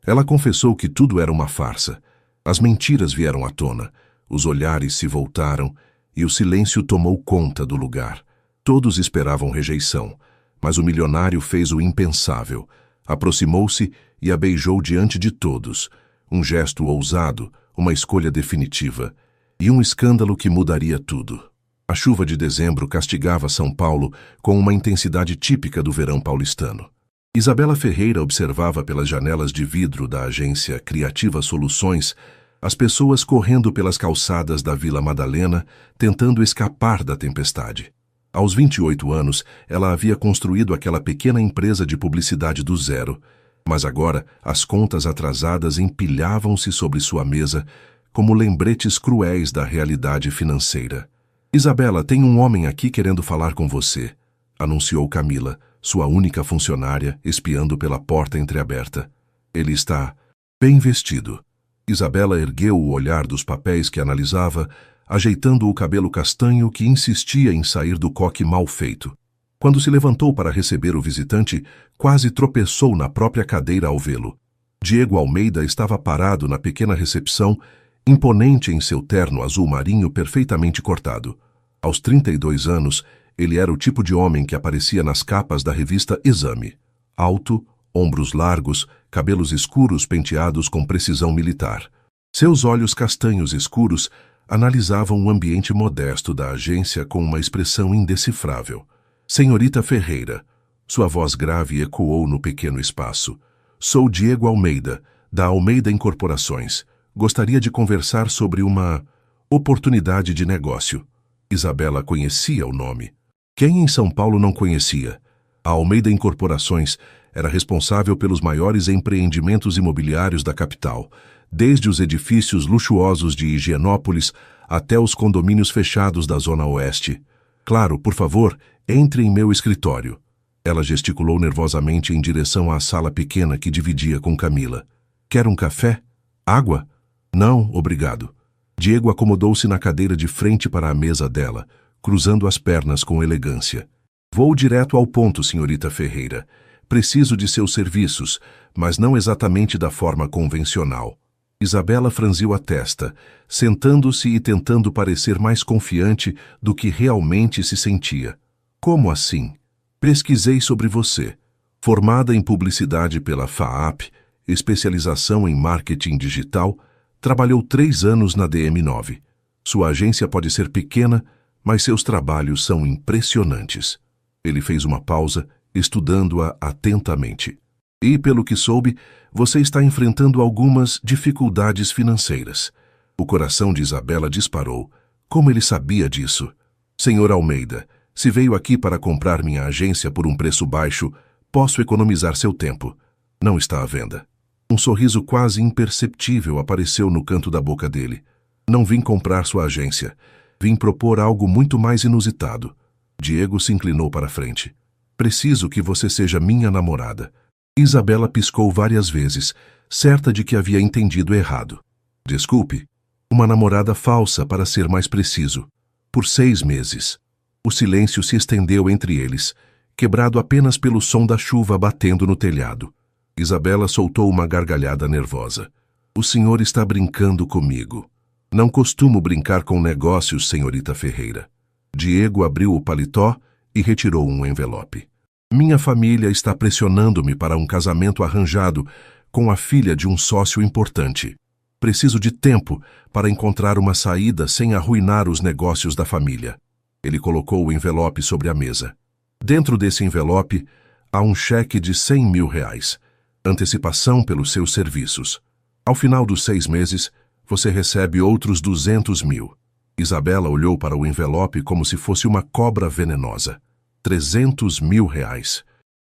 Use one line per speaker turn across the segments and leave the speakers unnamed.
Ela confessou que tudo era uma farsa. As mentiras vieram à tona, os olhares se voltaram e o silêncio tomou conta do lugar. Todos esperavam rejeição, mas o milionário fez o impensável. Aproximou-se e a beijou diante de todos. Um gesto ousado, uma escolha definitiva e um escândalo que mudaria tudo. A chuva de dezembro castigava São Paulo com uma intensidade típica do verão paulistano. Isabela Ferreira observava pelas janelas de vidro da agência Criativa Soluções as pessoas correndo pelas calçadas da Vila Madalena, tentando escapar da tempestade. Aos 28 anos, ela havia construído aquela pequena empresa de publicidade do zero, mas agora as contas atrasadas empilhavam-se sobre sua mesa como lembretes cruéis da realidade financeira. Isabela, tem um homem aqui querendo falar com você, anunciou Camila, sua única funcionária, espiando pela porta entreaberta. Ele está bem vestido. Isabela ergueu o olhar dos papéis que analisava, ajeitando o cabelo castanho que insistia em sair do coque mal feito. Quando se levantou para receber o visitante, quase tropeçou na própria cadeira ao vê-lo. Diego Almeida estava parado na pequena recepção, imponente em seu terno azul marinho perfeitamente cortado. Aos 32 anos, ele era o tipo de homem que aparecia nas capas da revista Exame. Alto, ombros largos, cabelos escuros penteados com precisão militar. Seus olhos castanhos escuros analisavam o ambiente modesto da agência com uma expressão indecifrável. Senhorita Ferreira. Sua voz grave ecoou no pequeno espaço. Sou Diego Almeida, da Almeida Incorporações. Gostaria de conversar sobre uma oportunidade de negócio. Isabela conhecia o nome. Quem em São Paulo não conhecia? A Almeida Incorporações era responsável pelos maiores empreendimentos imobiliários da capital, desde os edifícios luxuosos de Higienópolis até os condomínios fechados da Zona Oeste. Claro, por favor, entre em meu escritório. Ela gesticulou nervosamente em direção à sala pequena que dividia com Camila. Quer um café? Água? Não, obrigado. Diego acomodou-se na cadeira de frente para a mesa dela, cruzando as pernas com elegância. Vou direto ao ponto, senhorita Ferreira. Preciso de seus serviços, mas não exatamente da forma convencional. Isabela franziu a testa, sentando-se e tentando parecer mais confiante do que realmente se sentia. Como assim? Pesquisei sobre você. Formada em publicidade pela FAAP, especialização em marketing digital, trabalhou 3 anos na DM9. Sua agência pode ser pequena, mas seus trabalhos são impressionantes. Ele fez uma pausa, estudando-a atentamente. E, pelo que soube, você está enfrentando algumas dificuldades financeiras. O coração de Isabela disparou. Como ele sabia disso? Senhor Almeida, se veio aqui para comprar minha agência por um preço baixo, posso economizar seu tempo. Não está à venda. Um sorriso quase imperceptível apareceu no canto da boca dele. Não vim comprar sua agência. Vim propor algo muito mais inusitado. Diego se inclinou para a frente. Preciso que você seja minha namorada. Isabela piscou várias vezes, certa de que havia entendido errado. Desculpe, uma namorada falsa, para ser mais preciso. Por 6 meses. O silêncio se estendeu entre eles, quebrado apenas pelo som da chuva batendo no telhado. Isabela soltou uma gargalhada nervosa. O senhor está brincando comigo. Não costumo brincar com negócios, senhorita Ferreira. Diego abriu o paletó e retirou um envelope. Minha família está pressionando-me para um casamento arranjado com a filha de um sócio importante. Preciso de tempo para encontrar uma saída sem arruinar os negócios da família. Ele colocou o envelope sobre a mesa. Dentro desse envelope há um cheque de R$100 mil. Antecipação pelos seus serviços. Ao final dos 6 meses, você recebe outros 200 mil. Isabela olhou para o envelope como se fosse uma cobra venenosa. R$300 mil.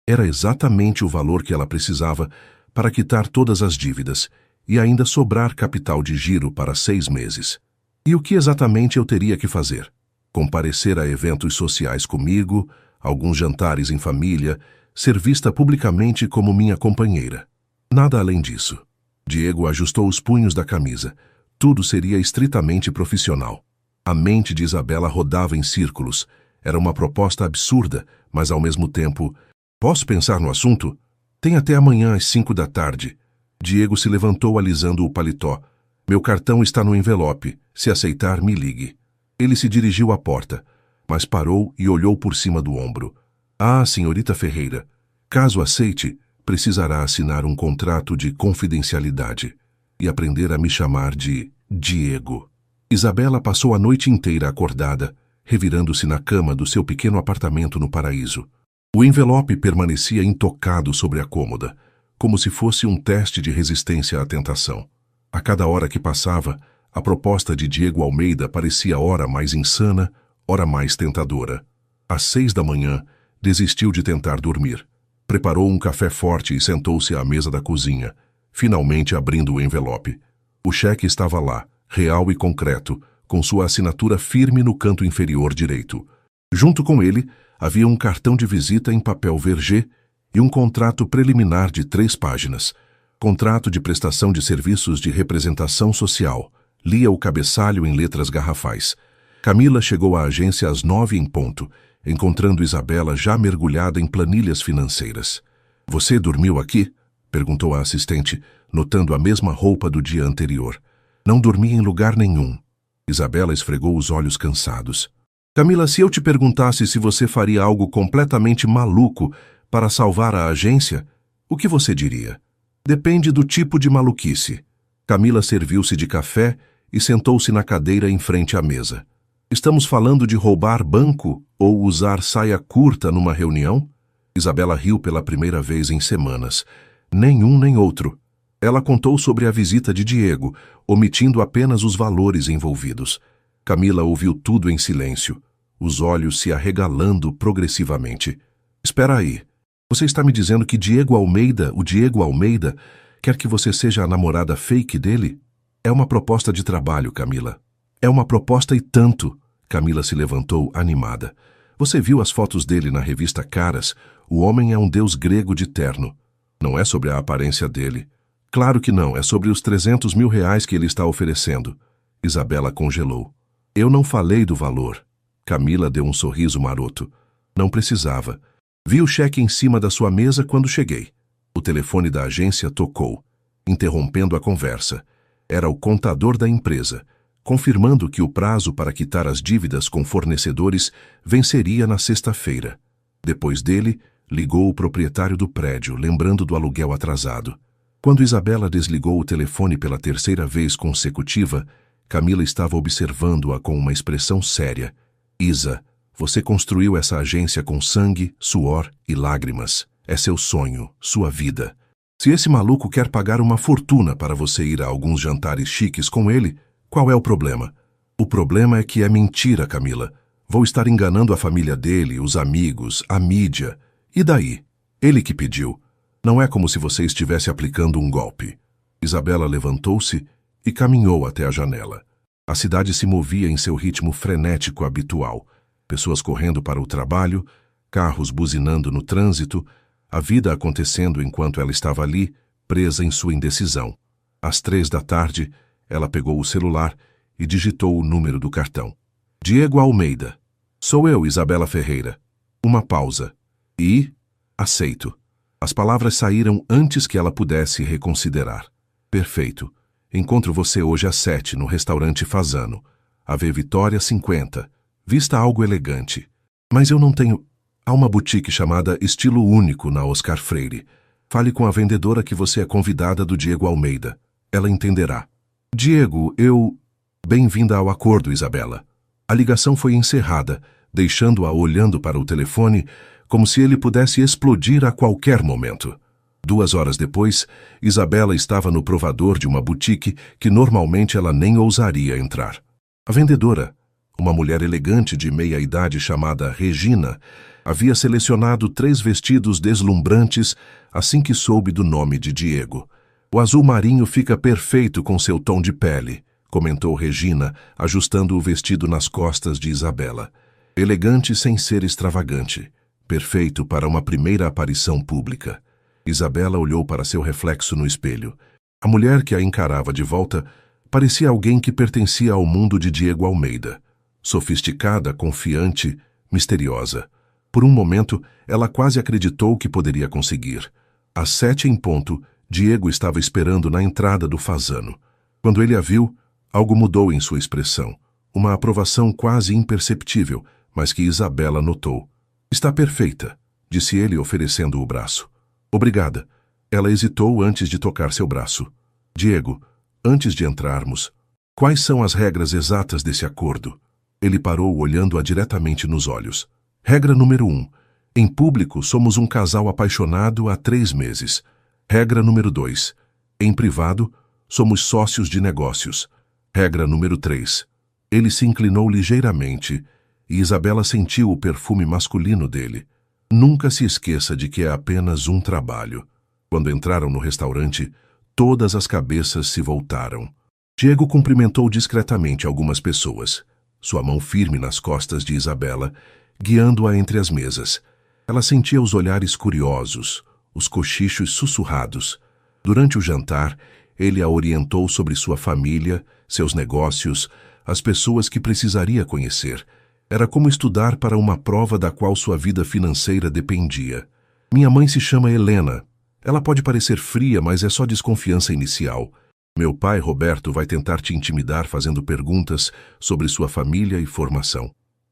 Era exatamente o valor que ela precisava para quitar todas as dívidas e ainda sobrar capital de giro para 6 meses. E o que exatamente eu teria que fazer? Comparecer a eventos sociais comigo, alguns jantares em família, ser vista publicamente como minha companheira. Nada além disso. Diego ajustou os punhos da camisa. Tudo seria estritamente profissional. A mente de Isabela rodava em círculos. Era uma proposta absurda, mas ao mesmo tempo... Posso pensar no assunto? Tem até amanhã às 5 da tarde. Diego se levantou alisando o paletó. Meu cartão está no envelope. Se aceitar, me ligue. Ele se dirigiu à porta, mas parou e olhou por cima do ombro. Ah, senhorita Ferreira, caso aceite, precisará assinar um contrato de confidencialidade e aprender a me chamar de Diego. Isabela passou a noite inteira acordada, revirando-se na cama do seu pequeno apartamento no Paraíso. O envelope permanecia intocado sobre a cômoda, como se fosse um teste de resistência à tentação. A cada hora que passava, a proposta de Diego Almeida parecia ora mais insana, ora mais tentadora. Às 6 da manhã, desistiu de tentar dormir. Preparou um café forte e sentou-se à mesa da cozinha, finalmente abrindo o envelope. O cheque estava lá, real e concreto, com sua assinatura firme no canto inferior direito. Junto com ele, havia um cartão de visita em papel vergê e um contrato preliminar de 3 páginas. Contrato de prestação de serviços de representação social. Lia o cabeçalho em letras garrafais. Camila chegou à agência às 9 em ponto, encontrando Isabela já mergulhada em planilhas financeiras. Você dormiu aqui? Perguntou a assistente, notando a mesma roupa do dia anterior. Não dormi em lugar nenhum. Isabela esfregou os olhos cansados. Camila, se eu te perguntasse se você faria algo completamente maluco para salvar a agência, o que você diria? Depende do tipo de maluquice. Camila serviu-se de café e sentou-se na cadeira em frente à mesa. Estamos falando de roubar banco ou usar saia curta numa reunião? Isabela riu pela primeira vez em semanas. Nenhum nem outro. Ela contou sobre a visita de Diego, omitindo apenas os valores envolvidos. Camila ouviu tudo em silêncio, os olhos se arregalando progressivamente. Espera aí. Você está me dizendo que o Diego Almeida, quer que você seja a namorada fake dele? É uma proposta de trabalho, Camila. É uma proposta e tanto. Camila se levantou animada. Você viu as fotos dele na revista Caras? O homem é um deus grego de terno. Não é sobre a aparência dele. Claro que não, é sobre os 300 mil reais que ele está oferecendo. Isabela congelou. Eu não falei do valor. Camila deu um sorriso maroto. Não precisava. Vi o cheque em cima da sua mesa quando cheguei. O telefone da agência tocou, interrompendo a conversa. Era o contador da empresa, confirmando que o prazo para quitar as dívidas com fornecedores venceria na sexta-feira. Depois dele, ligou o proprietário do prédio, lembrando do aluguel atrasado. Quando Isabela desligou o telefone pela 3ª vez consecutiva, Camila estava observando-a com uma expressão séria. Isa, você construiu essa agência com sangue, suor e lágrimas. É seu sonho, sua vida. Se esse maluco quer pagar uma fortuna para você ir a alguns jantares chiques com ele, qual é o problema? O problema é que é mentira, Camila. Vou estar enganando a família dele, os amigos, a mídia. E daí? Ele que pediu. Não é como se você estivesse aplicando um golpe. Isabela levantou-se e caminhou até a janela. A cidade se movia em seu ritmo frenético habitual. Pessoas correndo para o trabalho, carros buzinando no trânsito, a vida acontecendo enquanto ela estava ali, presa em sua indecisão. Às 3 da tarde, ela pegou o celular e digitou o número do cartão. Diego Almeida. Sou eu, Isabela Ferreira. Uma pausa. E... aceito. As palavras saíram antes que ela pudesse reconsiderar. Perfeito. Encontro você hoje às 7 no restaurante Fazano. AV Vitória 50. Vista algo elegante. Mas eu não tenho... Há uma boutique chamada Estilo Único na Oscar Freire. Fale com a vendedora que você é convidada do Diego Almeida. Ela entenderá. Diego, eu... Bem-vinda ao acordo, Isabela. A ligação foi encerrada, deixando-a olhando para o telefone como se ele pudesse explodir a qualquer momento. 2 horas depois, Isabela estava no provador de uma boutique que normalmente ela nem ousaria entrar. A vendedora, uma mulher elegante de meia-idade chamada Regina, havia selecionado 3 vestidos deslumbrantes assim que soube do nome de Diego. O azul marinho fica perfeito com seu tom de pele, comentou Regina, ajustando o vestido nas costas de Isabela. Elegante sem ser extravagante. Perfeito para uma primeira aparição pública. Isabela olhou para seu reflexo no espelho. A mulher que a encarava de volta parecia alguém que pertencia ao mundo de Diego Almeida. Sofisticada, confiante, misteriosa. Por um momento, ela quase acreditou que poderia conseguir. Às 7 em ponto, Diego estava esperando na entrada do fazano. Quando ele a viu, algo mudou em sua expressão. Uma aprovação quase imperceptível, mas que Isabela notou. Está perfeita, disse ele oferecendo o braço. Obrigada. Ela hesitou antes de tocar seu braço. Diego, antes de entrarmos, quais são as regras exatas desse acordo? Ele parou olhando-a diretamente nos olhos. Regra número 1. Em público, somos um casal apaixonado há 3 meses. Regra número 2. Em privado, somos sócios de negócios. Regra número 3. Ele se inclinou ligeiramente e Isabela sentiu o perfume masculino dele. Nunca se esqueça de que é apenas um trabalho. Quando entraram no restaurante, todas as cabeças se voltaram. Diego cumprimentou discretamente algumas pessoas, sua mão firme nas costas de Isabela, guiando-a entre as mesas. Ela sentia os olhares curiosos, os cochichos sussurrados. Durante o jantar, ele a orientou sobre sua família, seus negócios, as pessoas que precisaria conhecer. Era como estudar para uma prova da qual sua vida financeira dependia. Minha mãe se chama Helena. Ela pode parecer fria, mas é só desconfiança inicial. Meu pai, Roberto, vai tentar te intimidar fazendo perguntas sobre sua família e formação.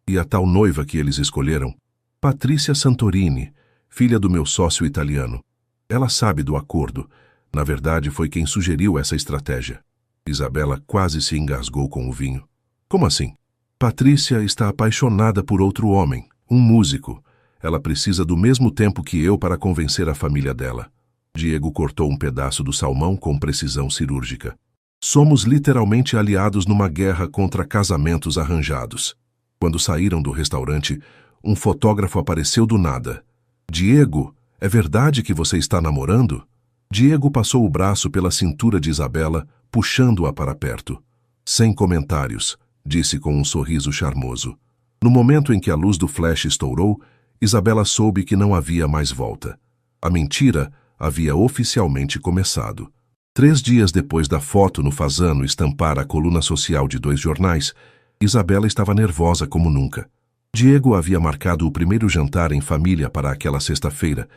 E a tal noiva que eles escolheram? Patrícia Santorini, filha do meu sócio italiano. Ela sabe do acordo. Na verdade, foi quem sugeriu essa estratégia. Isabela quase se engasgou com o vinho. Como assim? Patrícia está apaixonada por outro homem, um músico. Ela precisa do mesmo tempo que eu para convencer a família dela. Diego cortou um pedaço do salmão com precisão cirúrgica. Somos literalmente aliados numa guerra contra casamentos arranjados. Quando saíram do restaurante, um fotógrafo apareceu do nada. Diego, é verdade que você está namorando? Diego passou o braço pela cintura de Isabela, puxando-a para perto. Sem comentários, disse com um sorriso charmoso. No momento em que a luz do flash estourou, Isabela soube que não havia mais volta. A mentira havia oficialmente começado. 3 dias depois da foto no fazano estampar a coluna social de 2 jornais, Isabela estava nervosa como nunca. Diego havia marcado o primeiro jantar em família para aquela sexta-feira,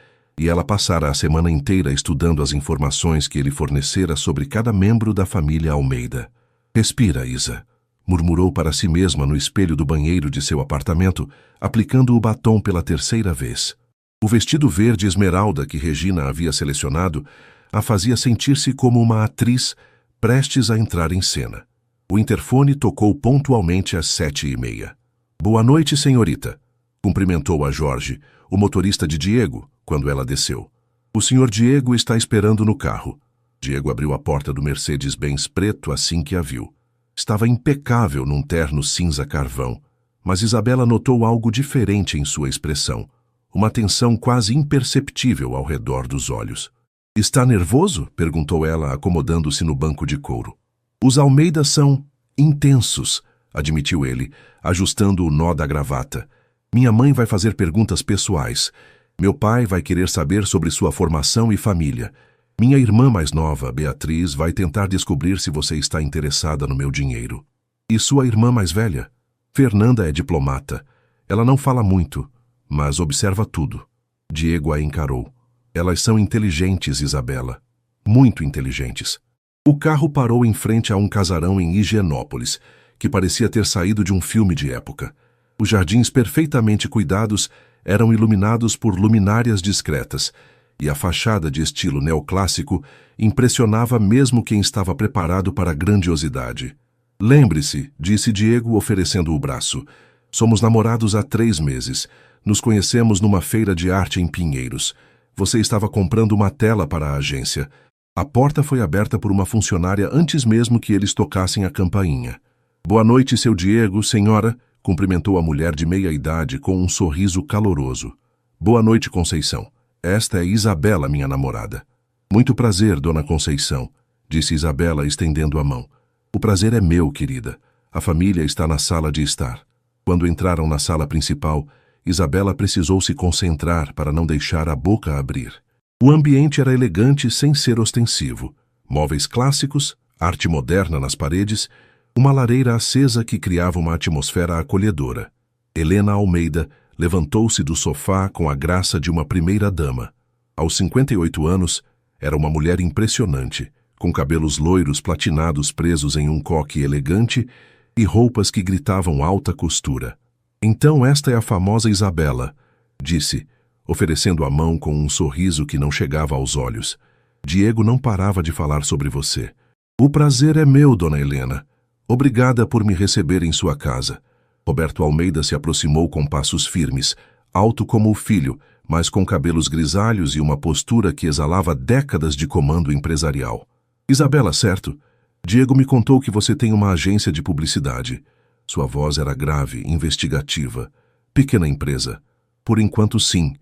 e ela passara a semana inteira estudando as informações que ele fornecera sobre cada membro da família Almeida. Respira, Isa, murmurou para si mesma no espelho do banheiro de seu apartamento, aplicando o batom pela 3ª vez. O vestido verde esmeralda que Regina havia selecionado a fazia sentir-se como uma atriz prestes a entrar em cena. O interfone tocou pontualmente às 7h30. Boa noite, senhorita, cumprimentou a Jorge, o motorista de Diego, quando ela desceu. O senhor Diego está esperando no carro. Diego abriu a porta do Mercedes-Benz preto assim que a viu. Estava impecável num terno cinza carvão, mas Isabela notou algo diferente em sua expressão, uma tensão quase imperceptível ao redor dos olhos. Está nervoso? Perguntou ela, acomodando-se no banco de couro. Os Almeida são intensos, admitiu ele, ajustando o nó da gravata. Minha mãe vai fazer perguntas pessoais. Meu pai vai querer saber sobre sua formação e família. Minha irmã mais nova, Beatriz, vai tentar descobrir se você está interessada no meu dinheiro. E sua irmã mais velha? Fernanda é diplomata. Ela não fala muito, mas observa tudo. Diego a encarou. Elas são inteligentes, Isabela. Muito inteligentes. O carro parou em frente a um casarão em Higienópolis, que parecia ter saído de um filme de época. Os jardins perfeitamente cuidados eram iluminados por luminárias discretas, e a fachada de estilo neoclássico impressionava mesmo quem estava preparado para a grandiosidade. Lembre-se, disse Diego oferecendo o braço. Somos namorados há 3 meses. Nos conhecemos numa feira de arte em Pinheiros. Você estava comprando uma tela para a agência. A porta foi aberta por uma funcionária antes mesmo que eles tocassem a campainha. Boa noite, seu Diego, senhora, cumprimentou a mulher de meia idade com um sorriso caloroso. Boa noite, Conceição. Esta é Isabela, minha namorada. Muito prazer, dona Conceição, disse Isabela estendendo a mão. O prazer é meu, querida. A família está na sala de estar. Quando entraram na sala principal, Isabela precisou se concentrar para não deixar a boca abrir. O ambiente era elegante sem ser ostensivo. Móveis clássicos, arte moderna nas paredes, uma lareira acesa que criava uma atmosfera acolhedora. Helena Almeida levantou-se do sofá com a graça de uma primeira-dama. Aos 58 anos, Era uma mulher impressionante, com cabelos loiros platinados presos em um coque elegante e roupas que gritavam alta costura. Então esta é a famosa Isabela, disse, oferecendo a mão com um sorriso que não chegava aos olhos. Diego não parava de falar sobre você. O prazer é meu, dona Helena. Obrigada por me receber em sua casa. Roberto Almeida se aproximou com passos firmes, alto como o filho, mas com cabelos grisalhos e uma postura que exalava décadas de comando empresarial. Isabela, certo? Diego me contou que você tem uma agência de publicidade. Sua voz era grave, investigativa. Pequena empresa. Por enquanto, sim,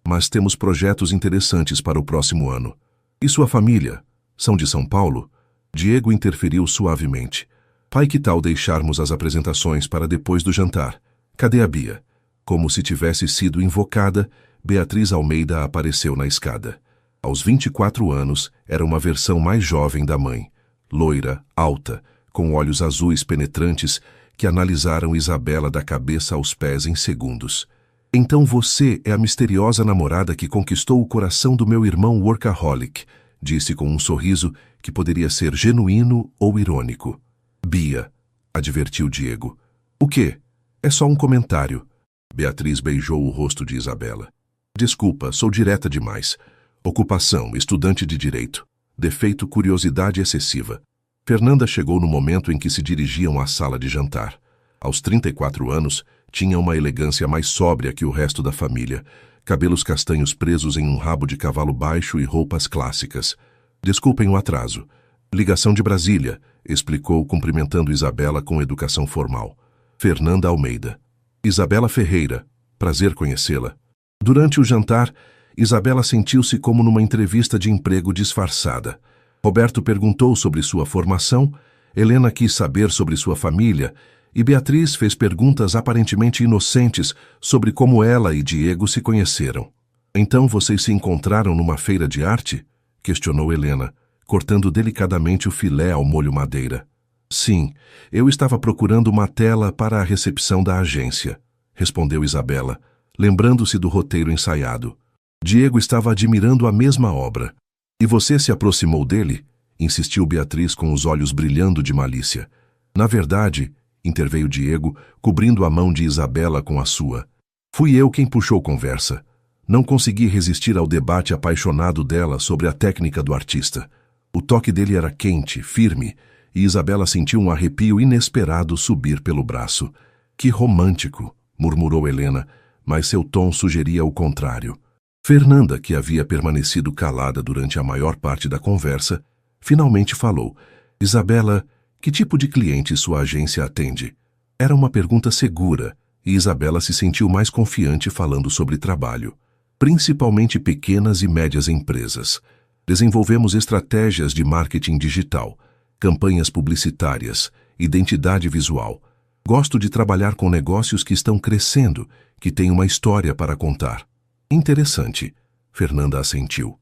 mas temos projetos interessantes para o próximo ano. E sua família? São de São Paulo? Diego interferiu suavemente. Pai, que tal deixarmos as apresentações para depois do jantar? Cadê a Bia? Como se tivesse sido invocada, Beatriz Almeida apareceu na escada. Aos 24 anos, era uma versão mais jovem da mãe. Loira, alta, com olhos azuis penetrantes que analisaram Isabela da cabeça aos pés em segundos. Então você é a misteriosa namorada que conquistou o coração do meu irmão workaholic, disse com um sorriso que poderia ser genuíno ou irônico. Bia, advertiu Diego. O quê? É só um comentário. Beatriz beijou o rosto de Isabela. Desculpa, sou direta demais. Ocupação, estudante de direito. Defeito, curiosidade excessiva. Fernanda chegou no momento em que se dirigiam à sala de jantar. Aos 34 anos, tinha uma elegância mais sóbria que o resto da família. Cabelos castanhos presos em um rabo de cavalo baixo e roupas clássicas. Desculpem o atraso. Ligação de Brasília, explicou, cumprimentando Isabela com educação formal. Fernanda Almeida. Isabela Ferreira. Prazer conhecê-la. Durante o jantar, Isabela sentiu-se como numa entrevista de emprego disfarçada. Roberto perguntou sobre sua formação, Helena quis saber sobre sua família e Beatriz fez perguntas aparentemente inocentes sobre como ela e Diego se conheceram. Então vocês se encontraram numa feira de arte? Questionou Helena, cortando delicadamente o filé ao molho madeira. Sim, eu estava procurando uma tela para a recepção da agência, respondeu Isabela, lembrando-se do roteiro ensaiado. Diego estava admirando a mesma obra. E você se aproximou dele? Insistiu Beatriz com os olhos brilhando de malícia. Na verdade, interveio Diego, cobrindo a mão de Isabela com a sua. Fui eu quem puxou conversa. Não consegui resistir ao debate apaixonado dela sobre a técnica do artista. O toque dele era quente, firme, e Isabela sentiu um arrepio inesperado subir pelo braço. Que romântico, murmurou Helena, mas seu tom sugeria o contrário. Fernanda, que havia permanecido calada durante a maior parte da conversa, finalmente falou. Isabela, que tipo de cliente sua agência atende? Era uma pergunta segura, e Isabela se sentiu mais confiante falando sobre trabalho. Principalmente pequenas e médias empresas. Desenvolvemos estratégias de marketing digital, campanhas publicitárias, identidade visual. Gosto de trabalhar com negócios que estão crescendo, que têm uma história para contar. Interessante, Fernanda assentiu.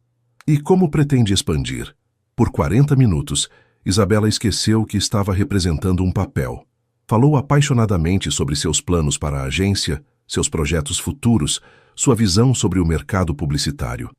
E como pretende expandir? Por 40 minutos, Isabela esqueceu que estava representando um papel. Falou apaixonadamente sobre seus planos para a agência, seus projetos futuros, sua visão sobre o mercado publicitário.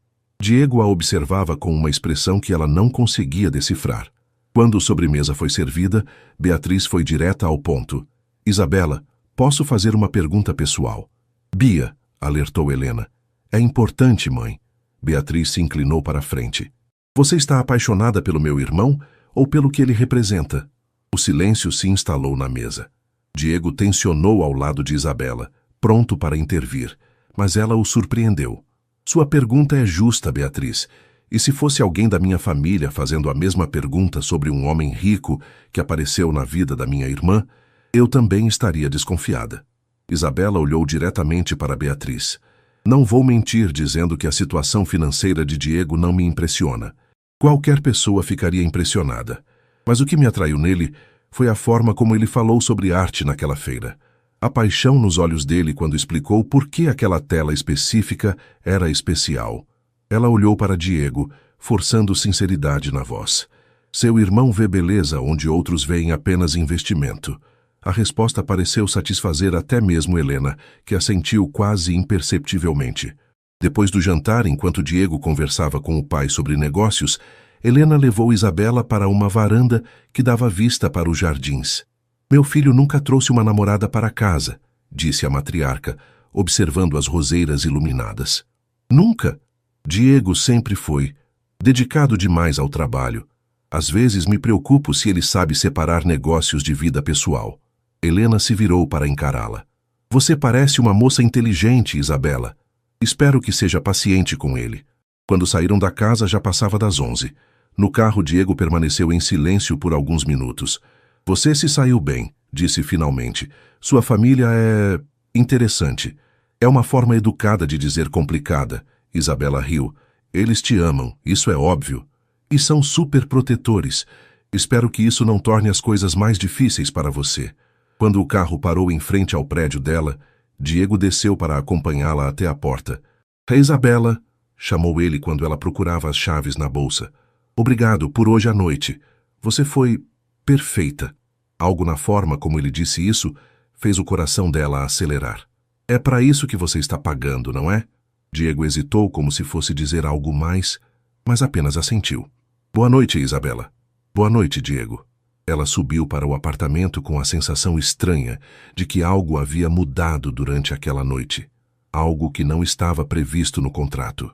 Diego a observava com uma expressão que ela não conseguia decifrar. Quando a sobremesa foi servida, Beatriz foi direta ao ponto. Isabela, posso fazer uma pergunta pessoal? Bia, alertou Helena. É importante, mãe. Beatriz se inclinou para a frente. Você está apaixonada pelo meu irmão ou pelo que ele representa? O silêncio se instalou na mesa. Diego tensionou ao lado de Isabela, pronto para intervir, mas ela o surpreendeu. Sua pergunta é justa, Beatriz. E se fosse alguém da minha família fazendo a mesma pergunta sobre um homem rico que apareceu na vida da minha irmã, eu também estaria desconfiada. Isabela olhou diretamente para Beatriz. Não vou mentir dizendo que a situação financeira de Diego não me impressiona. Qualquer pessoa ficaria impressionada. Mas o que me atraiu nele foi a forma como ele falou sobre arte naquela feira. A paixão nos olhos dele quando explicou por que aquela tela específica era especial. Ela olhou para Diego, forçando sinceridade na voz. Seu irmão vê beleza onde outros veem apenas investimento. A resposta pareceu satisfazer até mesmo Helena, que assentiu quase imperceptivelmente. Depois do jantar, enquanto Diego conversava com o pai sobre negócios, Helena levou Isabela para uma varanda que dava vista para os jardins. Meu filho nunca trouxe uma namorada para casa, disse a matriarca, observando as roseiras iluminadas. Nunca. Diego sempre foi, dedicado demais ao trabalho. Às vezes me preocupo se ele sabe separar negócios de vida pessoal. Helena se virou para encará-la. Você parece uma moça inteligente, Isabela. Espero que seja paciente com ele. Quando saíram da casa já passava das 11. No carro, Diego permaneceu em silêncio por alguns minutos. Você se saiu bem, disse finalmente. Sua família é interessante. É uma forma educada de dizer complicada. Isabela riu. Eles te amam, isso é óbvio. E são super protetores. Espero que isso não torne as coisas mais difíceis para você. Quando o carro parou em frente ao prédio dela, Diego desceu para acompanhá-la até a porta. Isabela, chamou ele quando ela procurava as chaves na bolsa. Obrigado por hoje à noite. Você foi perfeita. Algo na forma como ele disse isso fez o coração dela acelerar. É para isso que você está pagando, não é? Diego hesitou como se fosse dizer algo mais, mas apenas assentiu. Boa noite, Isabela. Boa noite, Diego. Ela subiu para o apartamento com a sensação estranha de que algo havia mudado durante aquela noite. Algo que não estava previsto no contrato.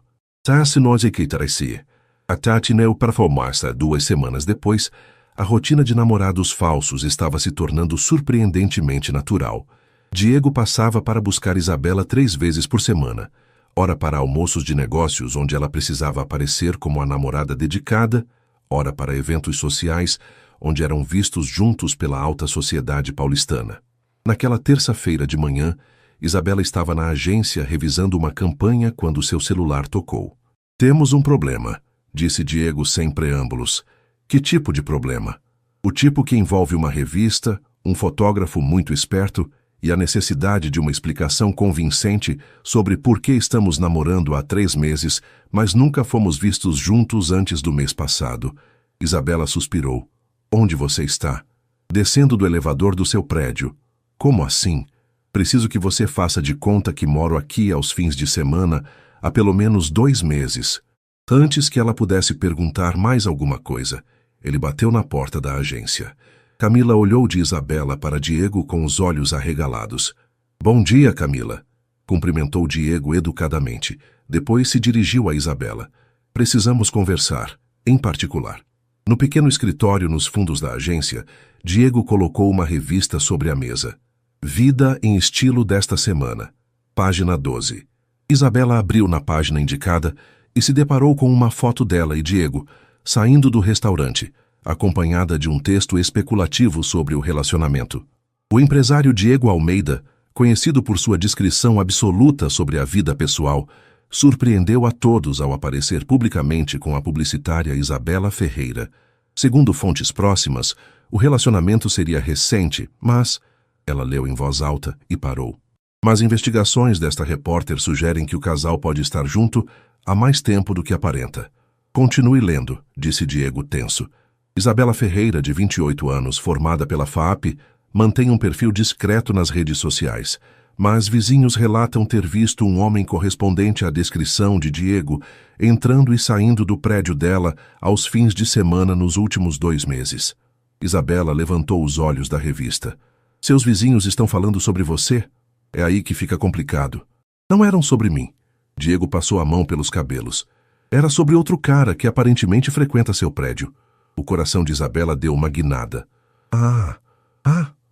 A Tati não performance 2 semanas depois, a rotina de namorados falsos estava se tornando surpreendentemente natural. Diego passava para buscar Isabela 3 vezes por semana, ora para almoços de negócios onde ela precisava aparecer como a namorada dedicada, ora para eventos sociais onde eram vistos juntos pela alta sociedade paulistana. Naquela terça-feira de manhã, Isabela estava na agência revisando uma campanha quando seu celular tocou. Temos um problema, disse Diego sem preâmbulos. Que tipo de problema? O tipo que envolve uma revista, um fotógrafo muito esperto e a necessidade de uma explicação convincente sobre por que estamos namorando há 3 meses, mas nunca fomos vistos juntos antes do mês passado. Isabela suspirou. Onde você está? Descendo do elevador do seu prédio. Como assim? Preciso que você faça de conta que moro aqui aos fins de semana há pelo menos 2 meses. Antes que ela pudesse perguntar mais alguma coisa, ele bateu na porta da agência. Camila olhou de Isabela para Diego com os olhos arregalados. Bom dia, Camila. Cumprimentou Diego educadamente. Depois se dirigiu a Isabela. Precisamos conversar, em particular. No pequeno escritório nos fundos da agência, Diego colocou uma revista sobre a mesa. Vida em estilo desta semana. Página 12. Isabela abriu na página indicada e se deparou com uma foto dela e Diego, saindo do restaurante, acompanhada de um texto especulativo sobre o relacionamento. O empresário Diego Almeida, conhecido por sua discrição absoluta sobre a vida pessoal, surpreendeu a todos ao aparecer publicamente com a publicitária Isabela Ferreira. Segundo fontes próximas, o relacionamento seria recente, mas... Ela leu em voz alta e parou. Mas investigações desta repórter sugerem que o casal pode estar junto há mais tempo do que aparenta. Continue lendo, disse Diego tenso. Isabela Ferreira, de 28 anos, formada pela FAAP, mantém um perfil discreto nas redes sociais, mas vizinhos relatam ter visto um homem correspondente à descrição de Diego entrando e saindo do prédio dela aos fins de semana nos últimos 2 meses. Isabela levantou os olhos da revista. Seus vizinhos estão falando sobre você? É aí que fica complicado. Não eram sobre mim. Diego passou a mão pelos cabelos. Era sobre outro cara que aparentemente frequenta seu prédio. O coração de Isabela deu uma guinada.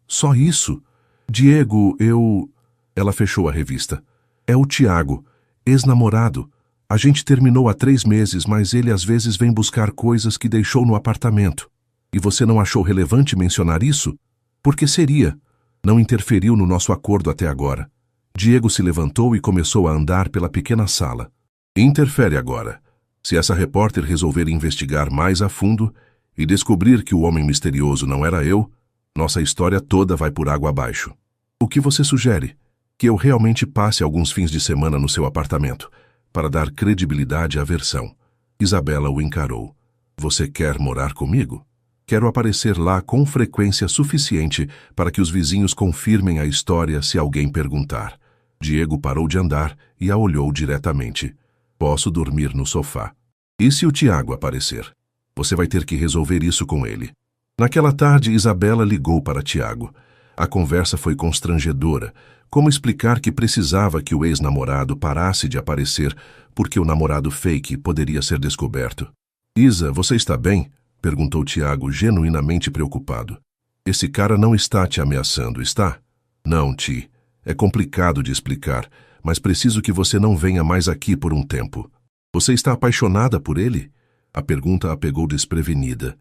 Só isso? Diego, eu... Ela fechou a revista. É o Tiago, ex-namorado. A gente terminou há 3 meses, mas ele às vezes vem buscar coisas que deixou no apartamento. E você não achou relevante mencionar isso? Porque seria. Não interferiu no nosso acordo até agora. Diego se levantou e começou a andar pela pequena sala. Interfere agora. Se essa repórter resolver investigar mais a fundo e descobrir que o homem misterioso não era eu, nossa história toda vai por água abaixo. O que você sugere? Que eu realmente passe alguns fins de semana no seu apartamento, para dar credibilidade à versão. Isabela o encarou. Você quer morar comigo? Quero aparecer lá com frequência suficiente para que os vizinhos confirmem a história se alguém perguntar. Diego parou de andar e a olhou diretamente. Posso dormir no sofá. E se o Tiago aparecer? Você vai ter que resolver isso com ele. Naquela tarde, Isabela ligou para Tiago. A conversa foi constrangedora. Como explicar que precisava que o ex-namorado parasse de aparecer porque o namorado fake poderia ser descoberto? Isa, você está bem? Perguntou Tiago, genuinamente preocupado. Esse cara não está te ameaçando, está? Não, Ti. É complicado de explicar, mas preciso que você não venha mais aqui por um tempo. Você está apaixonada por ele? A pergunta a pegou desprevenida.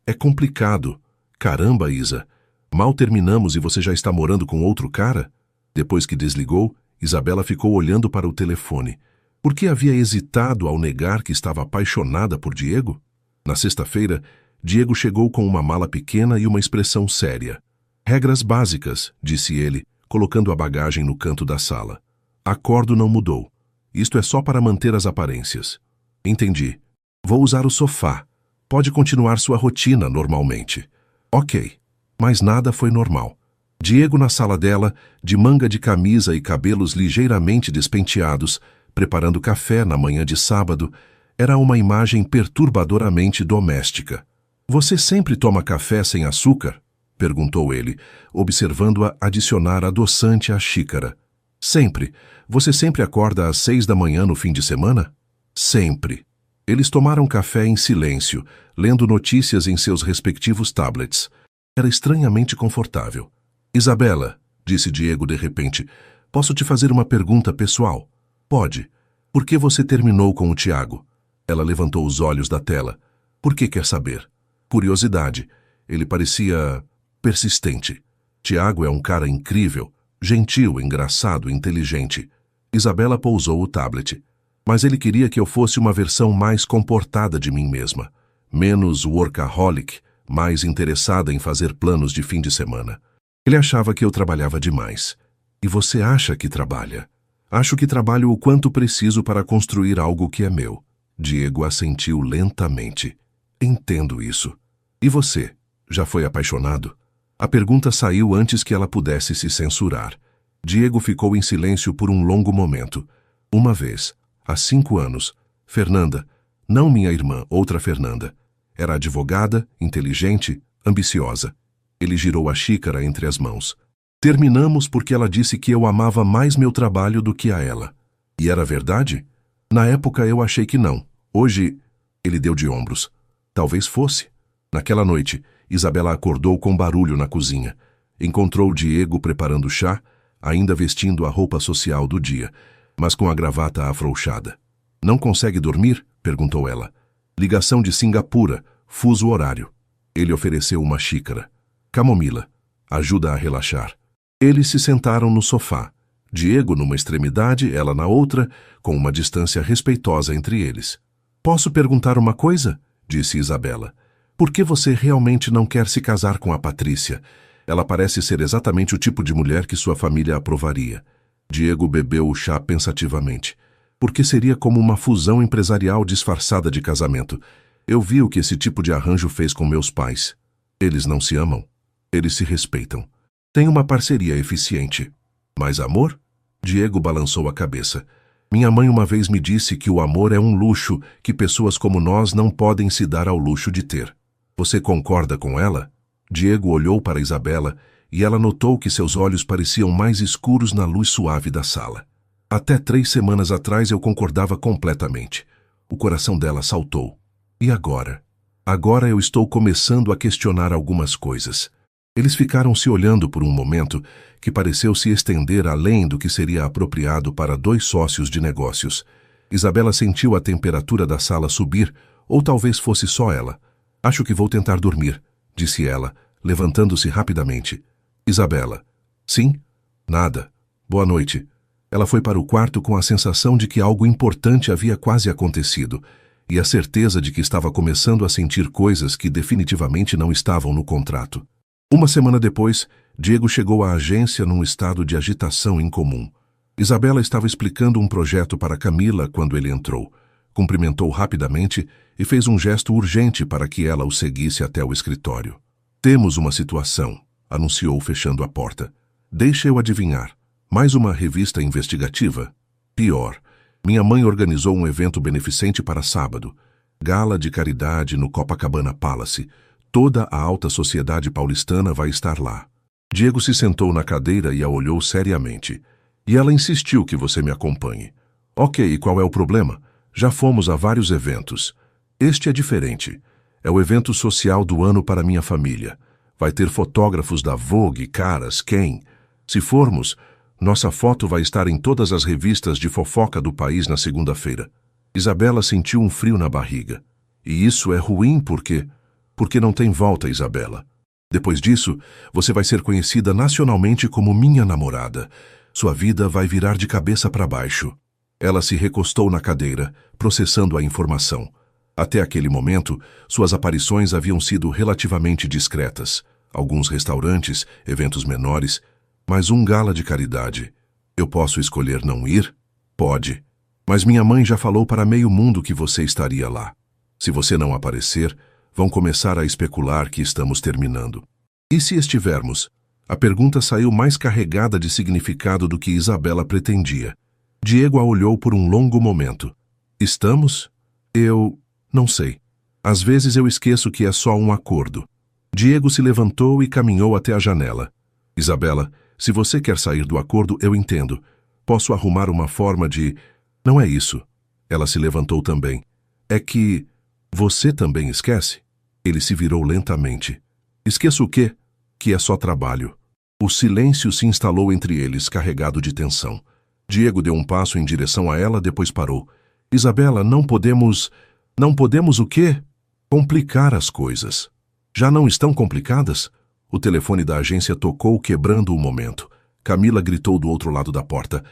É complicado. Caramba, Isa. Mal terminamos e você já está morando com outro cara? Depois que desligou, Isabela ficou olhando para o telefone. Por que havia hesitado ao negar que estava apaixonada por Diego? Na sexta-feira, Diego chegou com uma mala pequena e uma expressão séria. Regras básicas, disse ele, colocando a bagagem no canto da sala. Acordo não mudou. Isto é só para manter as aparências. Entendi. Vou usar o sofá. Pode continuar sua rotina normalmente. Ok. Mas nada foi normal. Diego na sala dela, de manga de camisa e cabelos ligeiramente despenteados, preparando café na manhã de sábado, era uma imagem perturbadoramente doméstica. Você sempre toma café sem açúcar? Perguntou ele, observando-a adicionar adoçante à xícara. Sempre. Você sempre acorda às 6 da manhã no fim de semana? Sempre. Eles tomaram café em silêncio, lendo notícias em seus respectivos tablets. Era estranhamente confortável. Isabela, disse Diego de repente, posso te fazer uma pergunta pessoal? Pode. Por que você terminou com o Tiago? Ela levantou os olhos da tela. Por que quer saber? Curiosidade. Ele parecia persistente. Tiago é um cara incrível, gentil, engraçado, inteligente. Isabela pousou o tablet. Mas ele queria que eu fosse uma versão mais comportada de mim mesma. Menos workaholic, mais interessada em fazer planos de fim de semana. Ele achava que eu trabalhava demais. E você acha que trabalha? Acho que trabalho o quanto preciso para construir algo que é meu. Diego assentiu lentamente. Entendo isso. E você? Já foi apaixonado? A pergunta saiu antes que ela pudesse se censurar. Diego ficou em silêncio por um longo momento. Uma vez, há 5 anos, Fernanda, não minha irmã, outra Fernanda. Era advogada, inteligente, ambiciosa. Ele girou a xícara entre as mãos. Terminamos porque ela disse que eu amava mais meu trabalho do que a ela. E era verdade? Na época eu achei que não. Hoje, ele deu de ombros. Talvez fosse. Naquela noite, Isabela acordou com barulho na cozinha. Encontrou Diego preparando chá, ainda vestindo a roupa social do dia, mas com a gravata afrouxada. Não consegue dormir? Perguntou ela. Ligação de Singapura, fuso horário. Ele ofereceu uma xícara. Camomila. Ajuda a relaxar. Eles se sentaram no sofá. Diego numa extremidade, ela na outra, com uma distância respeitosa entre eles. Posso perguntar uma coisa? Disse Isabela. Por que você realmente não quer se casar com a Patrícia? Ela parece ser exatamente o tipo de mulher que sua família aprovaria. Diego bebeu o chá pensativamente. Porque seria como uma fusão empresarial disfarçada de casamento. Eu vi o que esse tipo de arranjo fez com meus pais. Eles não se amam. Eles se respeitam. Tem uma parceria eficiente. Mas amor? Diego balançou a cabeça. Minha mãe uma vez me disse que o amor é um luxo que pessoas como nós não podem se dar ao luxo de ter. Você concorda com ela? Diego olhou para Isabela e ela notou que seus olhos pareciam mais escuros na luz suave da sala. Até 3 semanas atrás eu concordava completamente. O coração dela saltou. E agora? Agora eu estou começando a questionar algumas coisas. Eles ficaram se olhando por um momento que pareceu se estender além do que seria apropriado para 2 sócios de negócios. Isabela sentiu a temperatura da sala subir, ou talvez fosse só ela. Acho que vou tentar dormir, disse ela, levantando-se rapidamente. Isabela. Sim? Nada. Boa noite. Ela foi para o quarto com a sensação de que algo importante havia quase acontecido, e a certeza de que estava começando a sentir coisas que definitivamente não estavam no contrato. Uma semana depois, Diego chegou à agência num estado de agitação incomum. Isabela estava explicando um projeto para Camila quando ele entrou. Cumprimentou rapidamente e fez um gesto urgente para que ela o seguisse até o escritório. Temos uma situação, anunciou fechando a porta. Deixa eu adivinhar. Mais uma revista investigativa? Pior. Minha mãe organizou um evento beneficente para sábado. Gala de caridade no Copacabana Palace. Toda a alta sociedade paulistana vai estar lá. Diego se sentou na cadeira e a olhou seriamente. E ela insistiu que você me acompanhe. Ok, e qual é o problema? Já fomos a vários eventos. Este é diferente. É o evento social do ano para minha família. Vai ter fotógrafos da Vogue, Caras, Quem. Se formos, nossa foto vai estar em todas as revistas de fofoca do país na segunda-feira. Isabela sentiu um frio na barriga. E isso é ruim porque não tem volta, Isabela. Depois disso, você vai ser conhecida nacionalmente como minha namorada. Sua vida vai virar de cabeça para baixo. Ela se recostou na cadeira, processando a informação. Até aquele momento, suas aparições haviam sido relativamente discretas. Alguns restaurantes, eventos menores, mas um gala de caridade. Eu posso escolher não ir? Pode. Mas minha mãe já falou para meio mundo que você estaria lá. Se você não aparecer, vão começar a especular que estamos terminando. E se estivermos? A pergunta saiu mais carregada de significado do que Isabela pretendia. Diego a olhou por um longo momento. Estamos? Eu não sei. Às vezes eu esqueço que é só um acordo. Diego se levantou e caminhou até a janela. Isabela, se você quer sair do acordo, eu entendo. Posso arrumar uma forma de... Não é isso. Ela se levantou também. É que... Você também esquece? Ele se virou lentamente. Esqueço o quê? Que é só trabalho. O silêncio se instalou entre eles, carregado de tensão. Diego deu um passo em direção a ela, depois parou. Isabela, não podemos... Não podemos o quê? Complicar as coisas. Já não estão complicadas? O telefone da agência tocou, quebrando o momento. Camila gritou do outro lado da porta.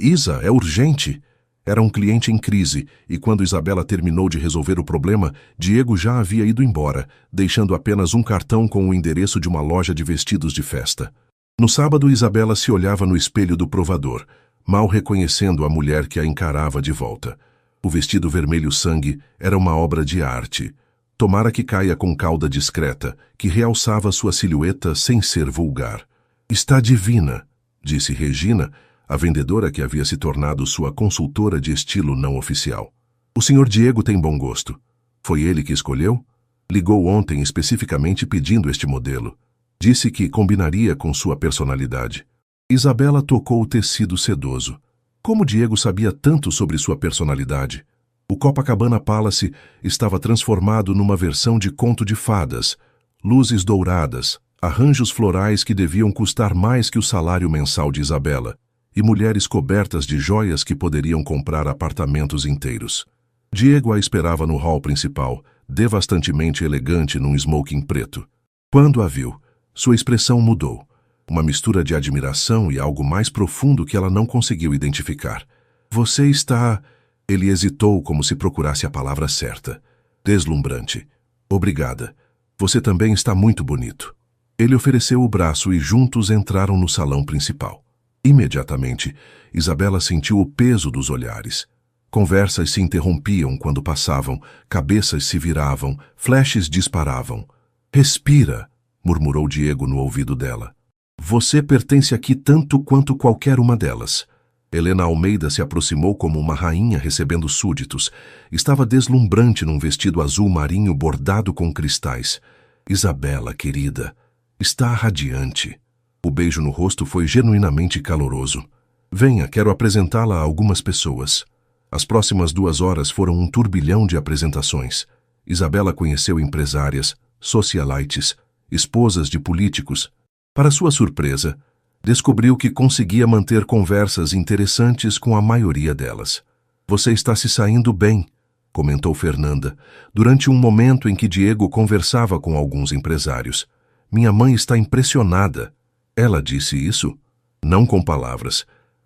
Isa, é urgente. Era um cliente em crise, e quando Isabela terminou de resolver o problema, Diego já havia ido embora, deixando apenas um cartão com o endereço de uma loja de vestidos de festa. No sábado, Isabela se olhava no espelho do provador, mal reconhecendo a mulher que a encarava de volta. O vestido vermelho sangue era uma obra de arte. Tomara que caia com cauda discreta, que realçava sua silhueta sem ser vulgar. Está divina, disse Regina, a vendedora que havia se tornado sua consultora de estilo não oficial. O Sr. Diego tem bom gosto. Foi ele que escolheu? Ligou ontem especificamente pedindo este modelo. Disse que combinaria com sua personalidade. Isabela tocou o tecido sedoso. Como Diego sabia tanto sobre sua personalidade? O Copacabana Palace estava transformado numa versão de conto de fadas. Luzes douradas, arranjos florais que deviam custar mais que o salário mensal de Isabela, e mulheres cobertas de joias que poderiam comprar apartamentos inteiros. Diego a esperava no hall principal, devastantemente elegante num smoking preto. Quando a viu, sua expressão mudou. Uma mistura de admiração e algo mais profundo que ela não conseguiu identificar. Você está... Ele hesitou como se procurasse a palavra certa. Deslumbrante. Obrigada. Você também está muito bonito. Ele ofereceu o braço e juntos entraram no salão principal. Imediatamente, Isabela sentiu o peso dos olhares. Conversas se interrompiam quando passavam, cabeças se viravam, flashes disparavam. Respira, murmurou Diego no ouvido dela. Você pertence aqui tanto quanto qualquer uma delas. Helena Almeida se aproximou como uma rainha recebendo súditos. Estava deslumbrante num vestido azul marinho bordado com cristais. Isabela, querida, está radiante. O beijo no rosto foi genuinamente caloroso. Venha, quero apresentá-la a algumas pessoas. As próximas 2 horas foram um turbilhão de apresentações. Isabela conheceu empresárias, socialites, esposas de políticos. Para sua surpresa, descobriu que conseguia manter conversas interessantes com a maioria delas. Você está se saindo bem, comentou Fernanda, durante um momento em que Diego conversava com alguns empresários. Minha mãe está impressionada. Ela disse isso? Não com palavras,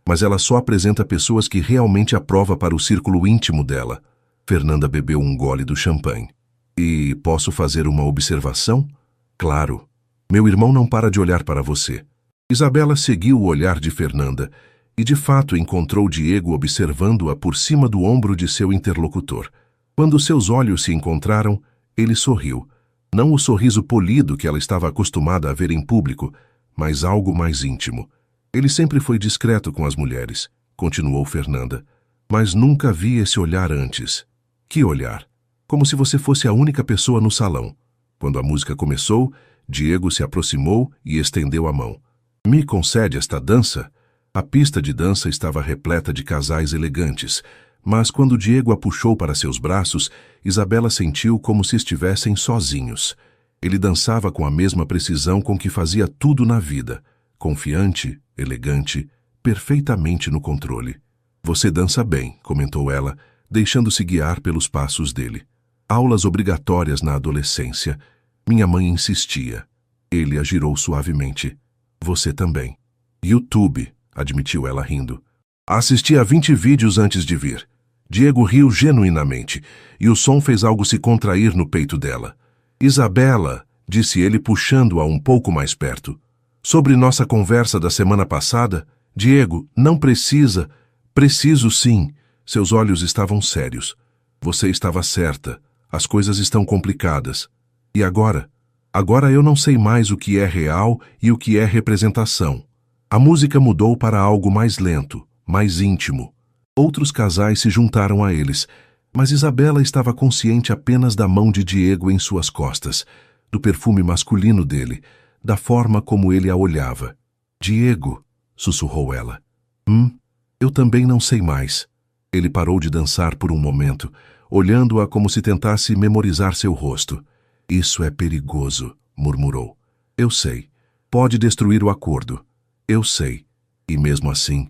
mas ela só apresenta pessoas que realmente aprova para o círculo íntimo dela. Fernanda bebeu um gole do champanhe. E posso fazer uma observação? Claro. Meu irmão não para de olhar para você. Isabela seguiu o olhar de Fernanda e, de fato, encontrou Diego observando-a por cima do ombro de seu interlocutor. Quando seus olhos se encontraram, ele sorriu. Não o sorriso polido que ela estava acostumada a ver em público, mas algo mais íntimo. Ele sempre foi discreto com as mulheres, continuou Fernanda, mas nunca vi esse olhar antes. Que olhar? Como se você fosse a única pessoa no salão. Quando a música começou, Diego se aproximou e estendeu a mão. Me concede esta dança? A pista de dança estava repleta de casais elegantes, mas quando Diego a puxou para seus braços, Isabela sentiu como se estivessem sozinhos. Ele dançava com a mesma precisão com que fazia tudo na vida, confiante, elegante, perfeitamente no controle. Você dança bem, comentou ela, deixando-se guiar pelos passos dele. Aulas obrigatórias na adolescência. Minha mãe insistia. Ele a girou suavemente. Você também. YouTube, admitiu ela rindo. Assisti a 20 vídeos antes de vir. Diego riu genuinamente, e o som fez algo se contrair no peito dela. Isabela, disse ele puxando-a um pouco mais perto. Sobre nossa conversa da semana passada, Diego, não precisa. Preciso sim. Seus olhos estavam sérios. Você estava certa. As coisas estão complicadas. E agora? Agora eu não sei mais o que é real e o que é representação. A música mudou para algo mais lento, mais íntimo. Outros casais se juntaram a eles, mas Isabela estava consciente apenas da mão de Diego em suas costas, do perfume masculino dele, da forma como ele a olhava. Diego, sussurrou ela. Eu também não sei mais. Ele parou de dançar por um momento, olhando-a como se tentasse memorizar seu rosto. Isso é perigoso, murmurou. Eu sei. Pode destruir o acordo. Eu sei. E mesmo assim.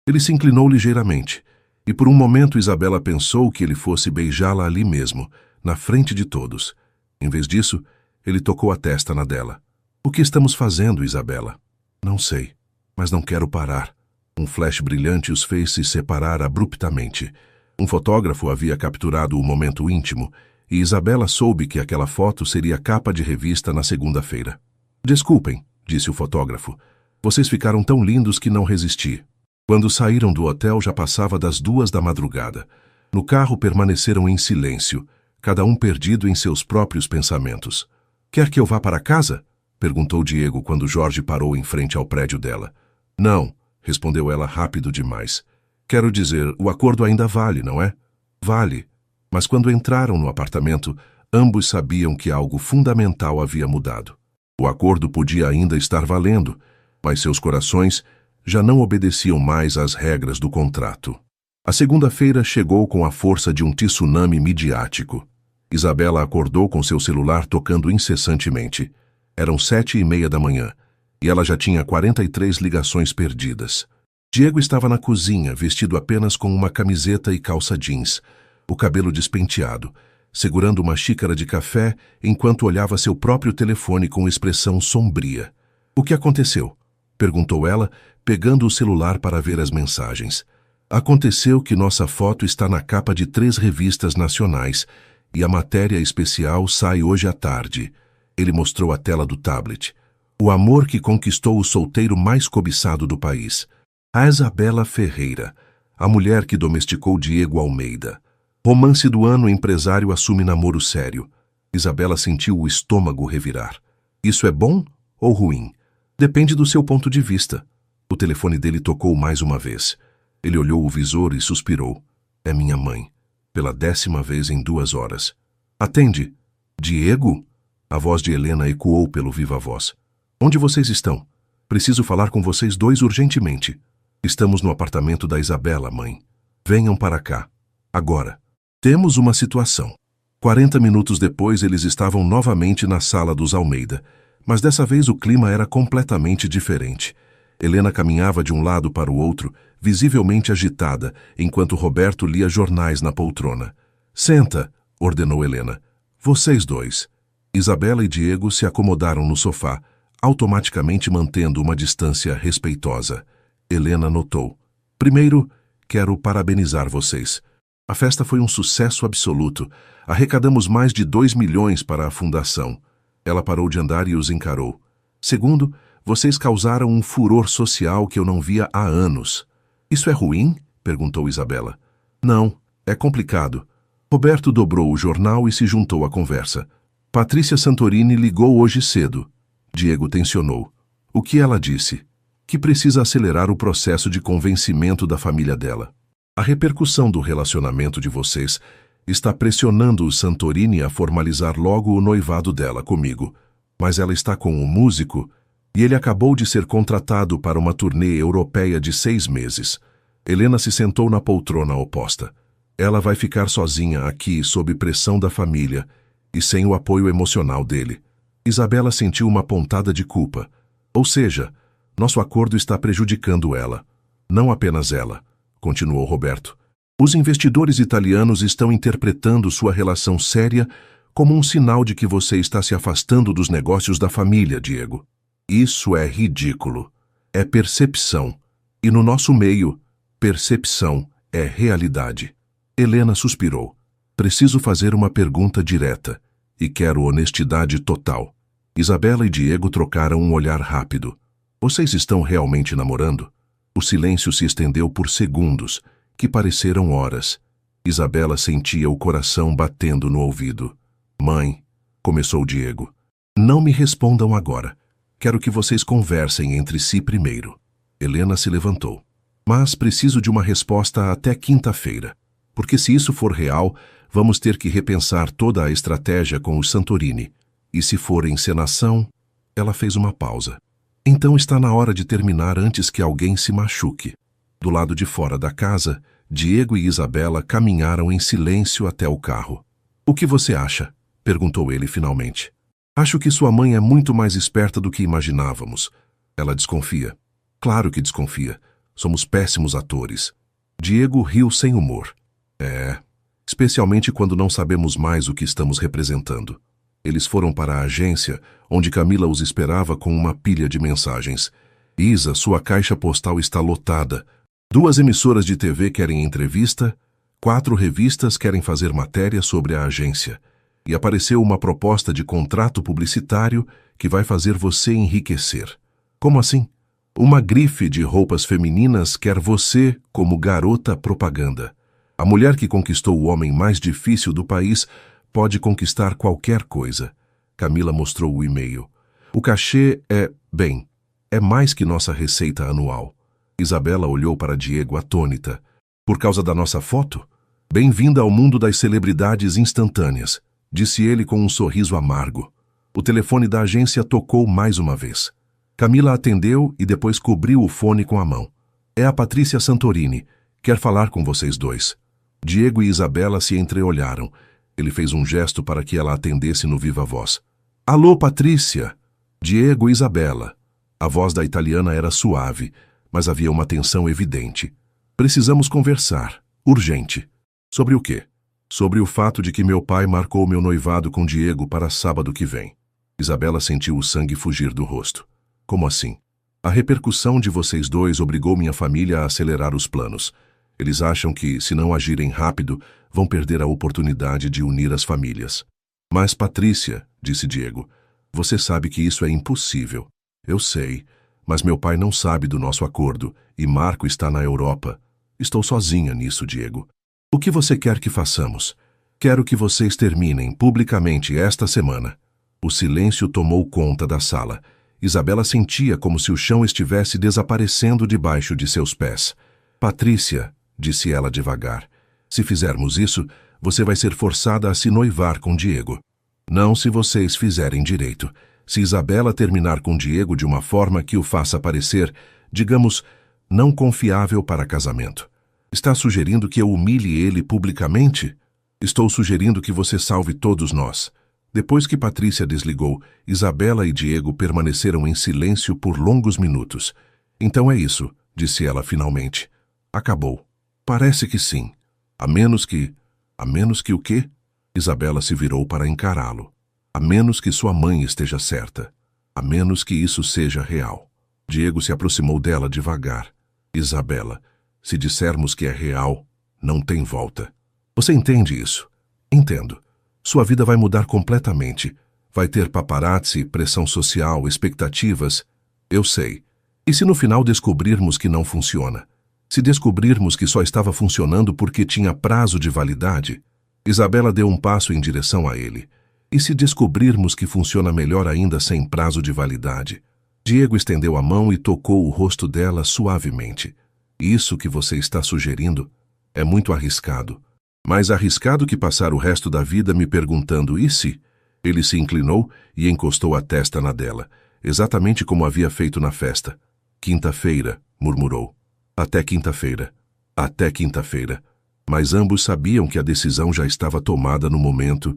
Ele se inclinou ligeiramente, e por um momento Isabela pensou que ele fosse beijá-la ali mesmo, na frente de todos. Em vez disso, ele tocou a testa na dela. O que estamos fazendo, Isabela? Não sei, mas não quero parar. Um flash brilhante os fez se separar abruptamente. Um fotógrafo havia capturado o momento íntimo, e Isabela soube que aquela foto seria capa de revista na segunda-feira. Desculpem, disse o fotógrafo. Vocês ficaram tão lindos que não resisti. Quando saíram do hotel já passava das 2 da madrugada. No carro permaneceram em silêncio, cada um perdido em seus próprios pensamentos. Quer que eu vá para casa? Perguntou Diego quando Jorge parou em frente ao prédio dela. Não, respondeu ela rápido demais. Quero dizer, o acordo ainda vale, não é? Vale. Mas quando entraram no apartamento, ambos sabiam que algo fundamental havia mudado. O acordo podia ainda estar valendo, mas seus corações já não obedeciam mais às regras do contrato. A segunda-feira chegou com a força de um tsunami midiático. Isabela acordou com seu celular tocando incessantemente. Eram 7:30 da manhã, e ela já tinha 43 ligações perdidas. Diego estava na cozinha, vestido apenas com uma camiseta e calça jeans, o cabelo despenteado, segurando uma xícara de café enquanto olhava seu próprio telefone com expressão sombria. O que aconteceu? Perguntou ela, pegando o celular para ver as mensagens. Aconteceu que nossa foto está na capa de 3 revistas nacionais e a matéria especial sai hoje à tarde. Ele mostrou a tela do tablet. O amor que conquistou o solteiro mais cobiçado do país. A Isabela Ferreira, a mulher que domesticou Diego Almeida. Romance do ano, empresário assume namoro sério. Isabela sentiu o estômago revirar. Isso é bom ou ruim? Depende do seu ponto de vista. O telefone dele tocou mais uma vez. Ele olhou o visor e suspirou. É minha mãe. Pela 10ª vez em 2 horas. Atende. Diego? A voz de Helena ecoou pelo viva-voz. Onde vocês estão? Preciso falar com vocês 2 urgentemente. Estamos no apartamento da Isabela, mãe. Venham para cá. Agora. Temos uma situação. 40 minutos depois eles estavam novamente na sala dos Almeida, mas dessa vez o clima era completamente diferente. Helena caminhava de um lado para o outro, visivelmente agitada, enquanto Roberto lia jornais na poltrona. Senta, ordenou Helena. Vocês 2. Isabela e Diego se acomodaram no sofá, automaticamente mantendo uma distância respeitosa. Helena notou. Primeiro, quero parabenizar vocês. A festa foi um sucesso absoluto. Arrecadamos mais de 2 milhões para a fundação. Ela parou de andar e os encarou. Segundo, vocês causaram um furor social que eu não via há anos. Isso é ruim? Perguntou Isabela. Não, é complicado. Roberto dobrou o jornal e se juntou à conversa. Patrícia Santorini ligou hoje cedo. Diego tensionou. O que ela disse? Que precisa acelerar o processo de convencimento da família dela. A repercussão do relacionamento de vocês está pressionando o Santorini a formalizar logo o noivado dela comigo, mas ela está com um músico e ele acabou de ser contratado para uma turnê europeia de 6 meses. Helena se sentou na poltrona oposta. Ela vai ficar sozinha aqui sob pressão da família e sem o apoio emocional dele. Isabela sentiu uma pontada de culpa. Ou seja, nosso acordo está prejudicando ela. Não apenas ela, continuou Roberto. Os investidores italianos estão interpretando sua relação séria como um sinal de que você está se afastando dos negócios da família, Diego. Isso é ridículo. É percepção. E no nosso meio, percepção é realidade. Helena suspirou. Preciso fazer uma pergunta direta e quero honestidade total. Isabela e Diego trocaram um olhar rápido. Vocês estão realmente namorando? O silêncio se estendeu por segundos, que pareceram horas. Isabela sentia o coração batendo no ouvido. Mãe, começou Diego. Não me respondam agora. Quero que vocês conversem entre si primeiro. Helena se levantou. Mas preciso de uma resposta até quinta-feira. Porque se isso for real, vamos ter que repensar toda a estratégia com os Santorini. E se for encenação... Ela fez uma pausa. Então está na hora de terminar antes que alguém se machuque. Do lado de fora da casa, Diego e Isabela caminharam em silêncio até o carro. O que você acha? Perguntou ele finalmente. Acho que sua mãe é muito mais esperta do que imaginávamos. Ela desconfia. Claro que desconfia. Somos péssimos atores. Diego riu sem humor. Especialmente quando não sabemos mais o que estamos representando. Eles foram para a agência, onde Camila os esperava com uma pilha de mensagens. Isa, sua caixa postal está lotada. 2 emissoras de TV querem entrevista, 4 revistas querem fazer matéria sobre a agência. E apareceu uma proposta de contrato publicitário que vai fazer você enriquecer. Como assim? Uma grife de roupas femininas quer você como garota propaganda. A mulher que conquistou o homem mais difícil do país pode conquistar qualquer coisa. Camila mostrou o e-mail. O cachê é mais que nossa receita anual. Isabela olhou para Diego atônita. Por causa da nossa foto? Bem-vinda ao mundo das celebridades instantâneas, disse ele com um sorriso amargo. O telefone da agência tocou mais uma vez. Camila atendeu e depois cobriu o fone com a mão. É a Patrícia Santorini. Quer falar com vocês dois. Diego e Isabela se entreolharam. Ele fez um gesto para que ela atendesse no viva voz. Alô, Patrícia! Diego e Isabela. A voz da italiana era suave, mas havia uma tensão evidente. Precisamos conversar. Urgente. Sobre o quê? Sobre o fato de que meu pai marcou meu noivado com Diego para sábado que vem. Isabela sentiu o sangue fugir do rosto. Como assim? A repercussão de vocês dois obrigou minha família a acelerar os planos. Eles acham que, se não agirem rápido, vão perder a oportunidade de unir as famílias. Mas, Patrícia, disse Diego, você sabe que isso é impossível. Eu sei, mas meu pai não sabe do nosso acordo e Marco está na Europa. Estou sozinha nisso, Diego. O que você quer que façamos? Quero que vocês terminem publicamente esta semana. O silêncio tomou conta da sala. Isabela sentia como se o chão estivesse desaparecendo debaixo de seus pés. Patrícia, disse ela devagar, se fizermos isso, você vai ser forçada a se noivar com Diego. Não se vocês fizerem direito. Se Isabela terminar com Diego de uma forma que o faça parecer, digamos, não confiável para casamento. Está sugerindo que eu humilhe ele publicamente? Estou sugerindo que você salve todos nós. Depois que Patrícia desligou, Isabela e Diego permaneceram em silêncio por longos minutos. Então é isso, disse ela finalmente. Acabou. Parece que sim. A menos que o quê? Isabela se virou para encará-lo. A menos que sua mãe esteja certa. A menos que isso seja real. Diego se aproximou dela devagar. Isabela, se dissermos que é real, não tem volta. Você entende isso? Entendo. Sua vida vai mudar completamente. Vai ter paparazzi, pressão social, expectativas. Eu sei. E se no final descobrirmos que não funciona? Se descobrirmos que só estava funcionando porque tinha prazo de validade? Isabela deu um passo em direção a ele. E se descobrirmos que funciona melhor ainda sem prazo de validade? Diego estendeu a mão e tocou o rosto dela suavemente. Isso que você está sugerindo é muito arriscado. Mais arriscado que passar o resto da vida me perguntando e se? Ele se inclinou e encostou a testa na dela, exatamente como havia feito na festa. Quinta-feira, murmurou. Até quinta-feira. Até quinta-feira. Mas ambos sabiam que a decisão já estava tomada no momento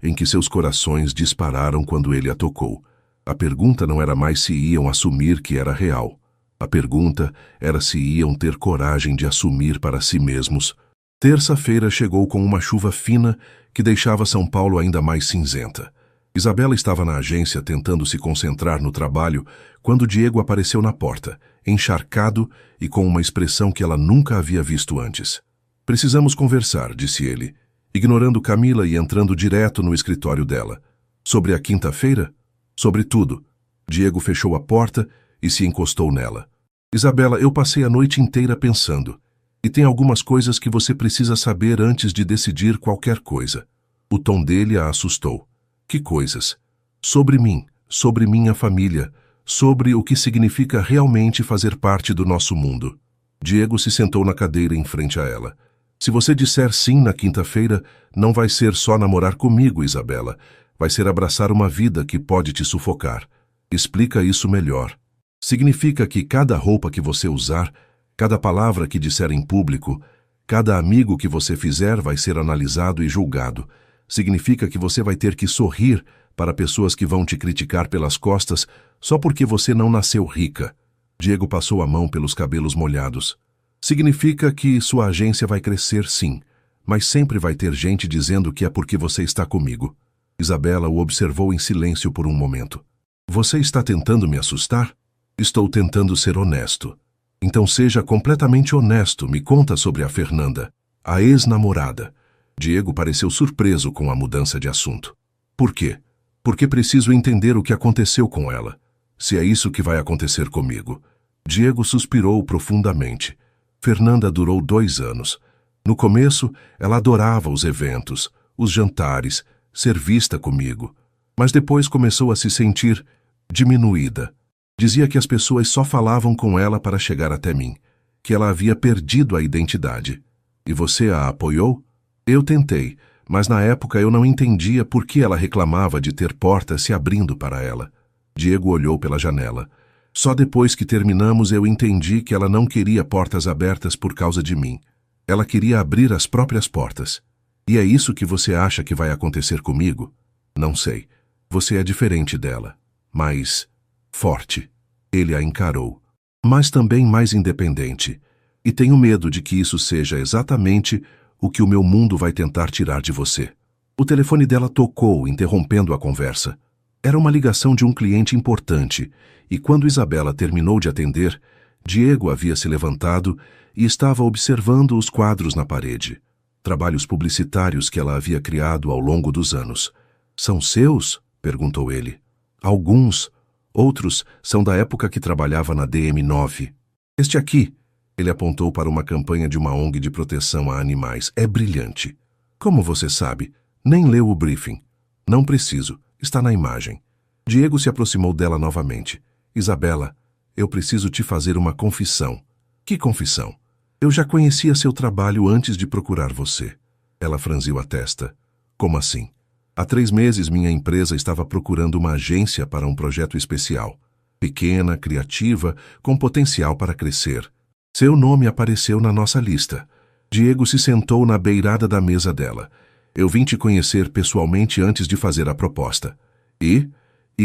em que seus corações dispararam quando ele a tocou. A pergunta não era mais se iam assumir que era real. A pergunta era se iam ter coragem de assumir para si mesmos. Terça-feira chegou com uma chuva fina que deixava São Paulo ainda mais cinzenta. Isabela estava na agência tentando se concentrar no trabalho quando Diego apareceu na porta, encharcado e com uma expressão que ela nunca havia visto antes. Precisamos conversar, disse ele, ignorando Camila e entrando direto no escritório dela. Sobre a quinta-feira? Sobre tudo. Diego fechou a porta e se encostou nela. Isabela, eu passei a noite inteira pensando. E tem algumas coisas que você precisa saber antes de decidir qualquer coisa. O tom dele a assustou. Que coisas? Sobre mim, sobre minha família, sobre o que significa realmente fazer parte do nosso mundo. Diego se sentou na cadeira em frente a ela. Se você disser sim na quinta-feira, não vai ser só namorar comigo, Isabela. Vai ser abraçar uma vida que pode te sufocar. Explica isso melhor. Significa que cada roupa que você usar, cada palavra que disser em público, cada amigo que você fizer vai ser analisado e julgado. Significa que você vai ter que sorrir para pessoas que vão te criticar pelas costas só porque você não nasceu rica. Diego passou a mão pelos cabelos molhados. Significa que sua agência vai crescer, sim, mas sempre vai ter gente dizendo que é porque você está comigo. Isabela o observou em silêncio por um momento. Você está tentando me assustar? Estou tentando ser honesto. Então seja completamente honesto, me conta sobre a Fernanda, a ex-namorada. Diego pareceu surpreso com a mudança de assunto. Por quê? Porque preciso entender o que aconteceu com ela. Se é isso que vai acontecer comigo. Diego suspirou profundamente. Fernanda durou 2 anos. No começo, ela adorava os eventos, os jantares, ser vista comigo. Mas depois começou a se sentir diminuída. Dizia que as pessoas só falavam com ela para chegar até mim, que ela havia perdido a identidade. E você a apoiou? Eu tentei, mas na época eu não entendia por que ela reclamava de ter portas se abrindo para ela. Diego olhou pela janela. Só depois que terminamos eu entendi que ela não queria portas abertas por causa de mim. Ela queria abrir as próprias portas. E é isso que você acha que vai acontecer comigo? Não sei. Você é diferente dela. Mais forte. Ele a encarou. Mas também mais independente. E tenho medo de que isso seja exatamente o que o meu mundo vai tentar tirar de você. O telefone dela tocou, interrompendo a conversa. Era uma ligação de um cliente importante, e quando Isabela terminou de atender, Diego havia se levantado e estava observando os quadros na parede. Trabalhos publicitários que ela havia criado ao longo dos anos. São seus? Perguntou ele. Alguns. Outros são da época que trabalhava na DM9. Este aqui, ele apontou para uma campanha de uma ONG de proteção a animais, é brilhante. Como você sabe? Nem leu o briefing. Não preciso, está na imagem. Diego se aproximou dela novamente. Isabela, eu preciso te fazer uma confissão. Que confissão? Eu já conhecia seu trabalho antes de procurar você. Ela franziu a testa. Como assim? Há 3 meses minha empresa estava procurando uma agência para um projeto especial. Pequena, criativa, com potencial para crescer. Seu nome apareceu na nossa lista. Diego se sentou na beirada da mesa dela. Eu vim te conhecer pessoalmente antes de fazer a proposta. E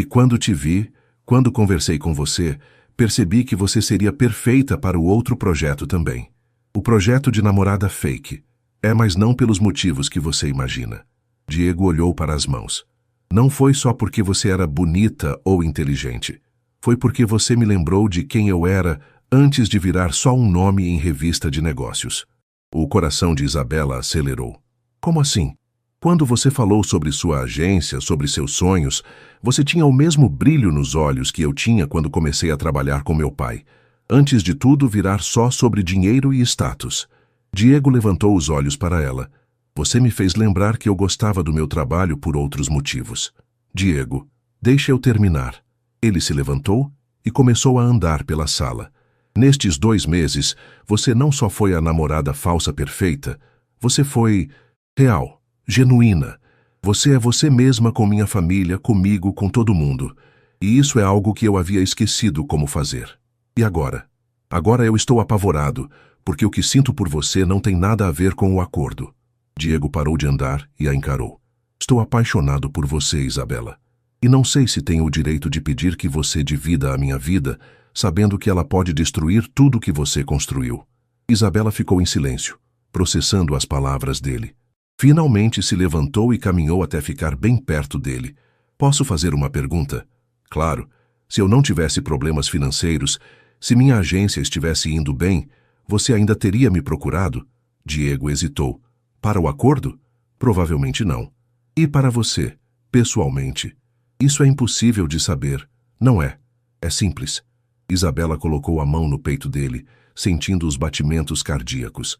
quando te vi, quando conversei com você, percebi que você seria perfeita para o outro projeto também. O projeto de namorada fake. É, mas não pelos motivos que você imagina. Diego olhou para as mãos. Não foi só porque você era bonita ou inteligente. Foi porque você me lembrou de quem eu era antes de virar só um nome em revista de negócios. O coração de Isabela acelerou. Como assim? Quando você falou sobre sua agência, sobre seus sonhos, você tinha o mesmo brilho nos olhos que eu tinha quando comecei a trabalhar com meu pai. Antes de tudo virar só sobre dinheiro e status. Diego levantou os olhos para ela. Você me fez lembrar que eu gostava do meu trabalho por outros motivos. Diego, deixa eu terminar. Ele se levantou e começou a andar pela sala. Nestes 2 meses, você não só foi a namorada falsa perfeita, você foi real, genuína. Você é você mesma com minha família, comigo, com todo mundo. E isso é algo que eu havia esquecido como fazer. E agora? Agora eu estou apavorado, porque o que sinto por você não tem nada a ver com o acordo. Diego parou de andar e a encarou. Estou apaixonado por você, Isabela. E não sei se tenho o direito de pedir que você divida a minha vida, sabendo que ela pode destruir tudo que você construiu. Isabela ficou em silêncio, processando as palavras dele. Finalmente se levantou e caminhou até ficar bem perto dele. Posso fazer uma pergunta? Claro, se eu não tivesse problemas financeiros, se minha agência estivesse indo bem, você ainda teria me procurado? Diego hesitou. Para o acordo? Provavelmente não. E para você, pessoalmente? Isso é impossível de saber, não é? É simples. Isabela colocou a mão no peito dele, sentindo os batimentos cardíacos.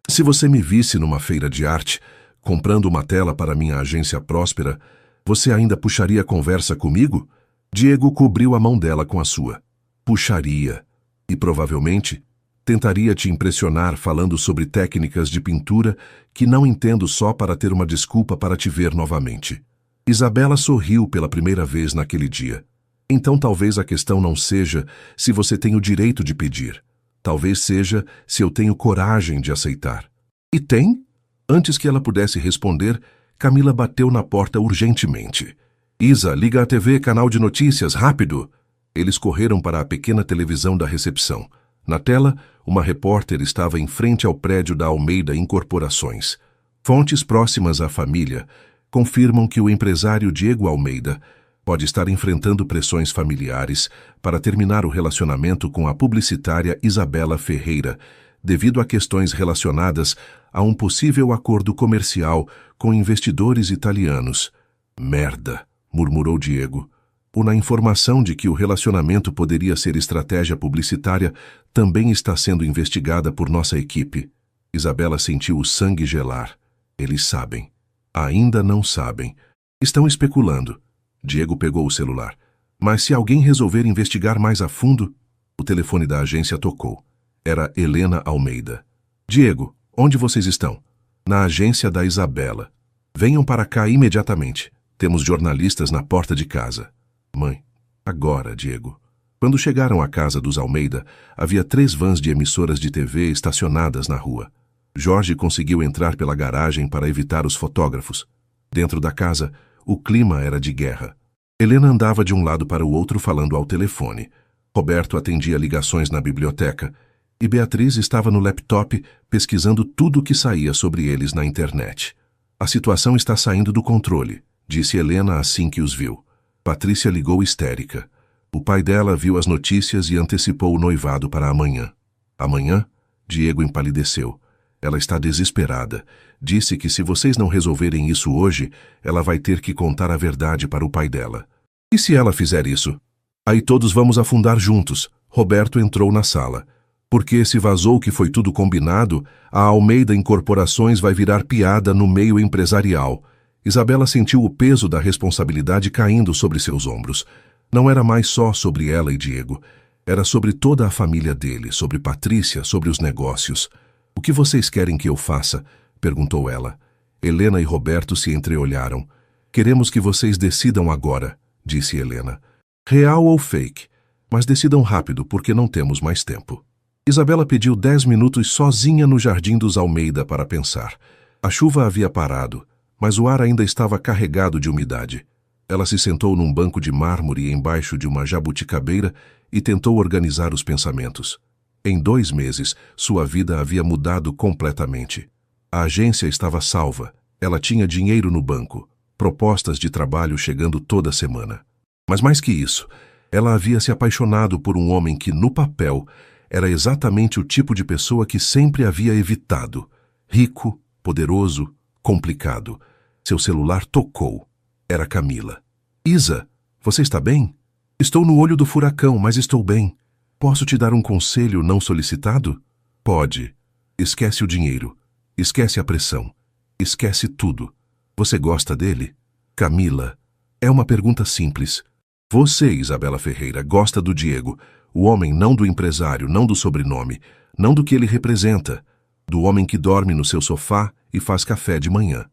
Se você me visse numa feira de arte, comprando uma tela para minha agência próspera, você ainda puxaria conversa comigo? Diego cobriu a mão dela com a sua. Puxaria. E provavelmente tentaria te impressionar falando sobre técnicas de pintura que não entendo só para ter uma desculpa para te ver novamente. Isabela sorriu pela primeira vez naquele dia. Então talvez a questão não seja se você tem o direito de pedir. Talvez seja se eu tenho coragem de aceitar. E tem? Antes que ela pudesse responder, Camila bateu na porta urgentemente. Isa, liga a TV, canal de notícias, rápido! Eles correram para a pequena televisão da recepção. Na tela, uma repórter estava em frente ao prédio da Almeida Incorporações. Fontes próximas à família confirmam que o empresário Diego Almeida pode estar enfrentando pressões familiares para terminar o relacionamento com a publicitária Isabela Ferreira, devido a questões relacionadas a um possível acordo comercial com investidores italianos. Merda, murmurou Diego. Na informação de que o relacionamento poderia ser estratégia publicitária também está sendo investigada por nossa equipe. Isabela sentiu o sangue gelar. Eles sabem. Ainda não sabem. Estão especulando. Diego pegou o celular. Mas se alguém resolver investigar mais a fundo... O telefone da agência tocou. Era Helena Almeida. Diego, onde vocês estão? Na agência da Isabela. Venham para cá imediatamente. Temos jornalistas na porta de casa. Mãe, agora, Diego. Quando chegaram à casa dos Almeida, havia 3 vans de emissoras de TV estacionadas na rua. Jorge conseguiu entrar pela garagem para evitar os fotógrafos. Dentro da casa, o clima era de guerra. Helena andava de um lado para o outro falando ao telefone. Roberto atendia ligações na biblioteca. E Beatriz estava no laptop pesquisando tudo o que saía sobre eles na internet. A situação está saindo do controle, disse Helena assim que os viu. Patrícia ligou histérica. O pai dela viu as notícias e antecipou o noivado para amanhã. Amanhã? Diego empalideceu. Ela está desesperada. Disse que se vocês não resolverem isso hoje, ela vai ter que contar a verdade para o pai dela. E se ela fizer isso? Aí todos vamos afundar juntos. Roberto entrou na sala. Porque se vazou que foi tudo combinado, a Almeida Incorporações vai virar piada no meio empresarial. Isabela sentiu o peso da responsabilidade caindo sobre seus ombros. Não era mais só sobre ela e Diego. Era sobre toda a família dele, sobre Patrícia, sobre os negócios. O que vocês querem que eu faça? Perguntou ela. Helena e Roberto se entreolharam. Queremos que vocês decidam agora, disse Helena. Real ou fake? Mas decidam rápido, porque não temos mais tempo. Isabela pediu 10 minutos sozinha no jardim dos Almeida para pensar. A chuva havia parado, mas o ar ainda estava carregado de umidade. Ela se sentou num banco de mármore embaixo de uma jabuticabeira e tentou organizar os pensamentos. Em 2 meses, sua vida havia mudado completamente. A agência estava salva, ela tinha dinheiro no banco, propostas de trabalho chegando toda semana. Mas mais que isso, ela havia se apaixonado por um homem que, no papel, era exatamente o tipo de pessoa que sempre havia evitado. Rico, poderoso, complicado. Seu celular tocou. Era Camila. Isa, você está bem? Estou no olho do furacão, mas estou bem. Posso te dar um conselho não solicitado? Pode. Esquece o dinheiro. Esquece a pressão. Esquece tudo. Você gosta dele? Camila. É uma pergunta simples. Você, Isabela Ferreira, gosta do Diego, o homem não do empresário, não do sobrenome, não do que ele representa, do homem que dorme no seu sofá e faz café de manhã.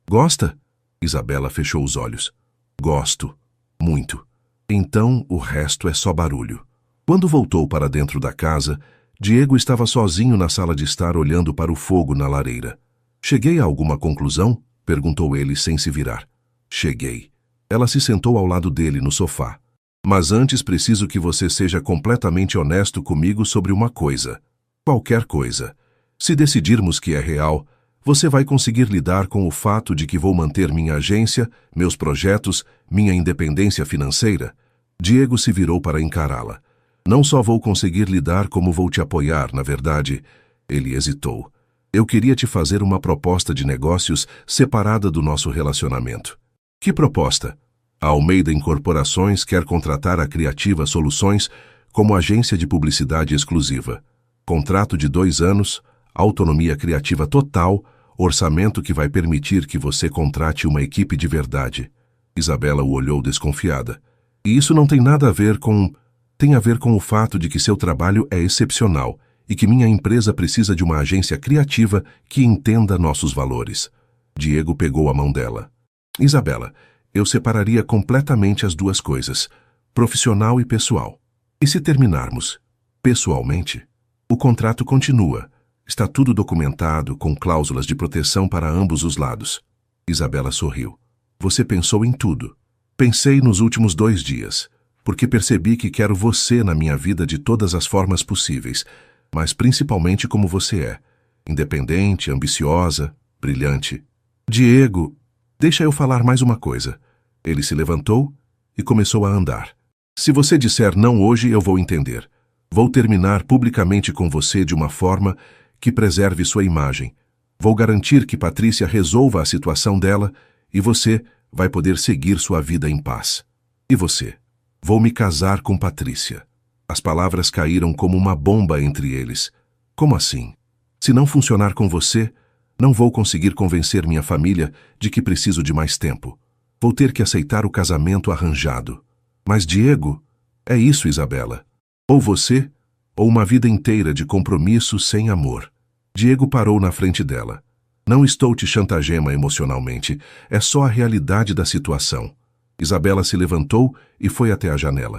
Gosta? Isabela fechou os olhos. Gosto. Muito. Então, o resto é só barulho. Quando voltou para dentro da casa, Diego estava sozinho na sala de estar olhando para o fogo na lareira. Cheguei a alguma conclusão? Perguntou ele sem se virar. Cheguei. Ela se sentou ao lado dele no sofá. Mas antes preciso que você seja completamente honesto comigo sobre uma coisa. Qualquer coisa. Se decidirmos que é real, você vai conseguir lidar com o fato de que vou manter minha agência, meus projetos, minha independência financeira? Diego se virou para encará-la. Não só vou conseguir lidar como vou te apoiar, na verdade. Ele hesitou. Eu queria te fazer uma proposta de negócios separada do nosso relacionamento. Que proposta? A Almeida Incorporações quer contratar a Criativa Soluções como agência de publicidade exclusiva. Contrato de 2 anos, autonomia criativa total, orçamento que vai permitir que você contrate uma equipe de verdade. Isabela o olhou desconfiada. E isso não tem nada a ver com... Tem a ver com o fato de que seu trabalho é excepcional e que minha empresa precisa de uma agência criativa que entenda nossos valores. Diego pegou a mão dela. Isabela, eu separaria completamente as duas coisas, profissional e pessoal. E se terminarmos, pessoalmente? O contrato continua. Está tudo documentado, com cláusulas de proteção para ambos os lados. Isabela sorriu. Você pensou em tudo. Pensei nos últimos 2 dias, porque percebi que quero você na minha vida de todas as formas possíveis, mas principalmente como você é. Independente, ambiciosa, brilhante. Diego, deixa eu falar mais uma coisa. Ele se levantou e começou a andar. Se você disser não hoje, eu vou entender. Vou terminar publicamente com você de uma forma que preserve sua imagem. Vou garantir que Patrícia resolva a situação dela e você vai poder seguir sua vida em paz. E você? Vou me casar com Patrícia. As palavras caíram como uma bomba entre eles. Como assim? Se não funcionar com você, não vou conseguir convencer minha família de que preciso de mais tempo. Vou ter que aceitar o casamento arranjado. Mas Diego, é isso, Isabela. Ou você, ou uma vida inteira de compromisso sem amor. Diego parou na frente dela. Não estou te chantageando emocionalmente, é só a realidade da situação. Isabela se levantou e foi até a janela.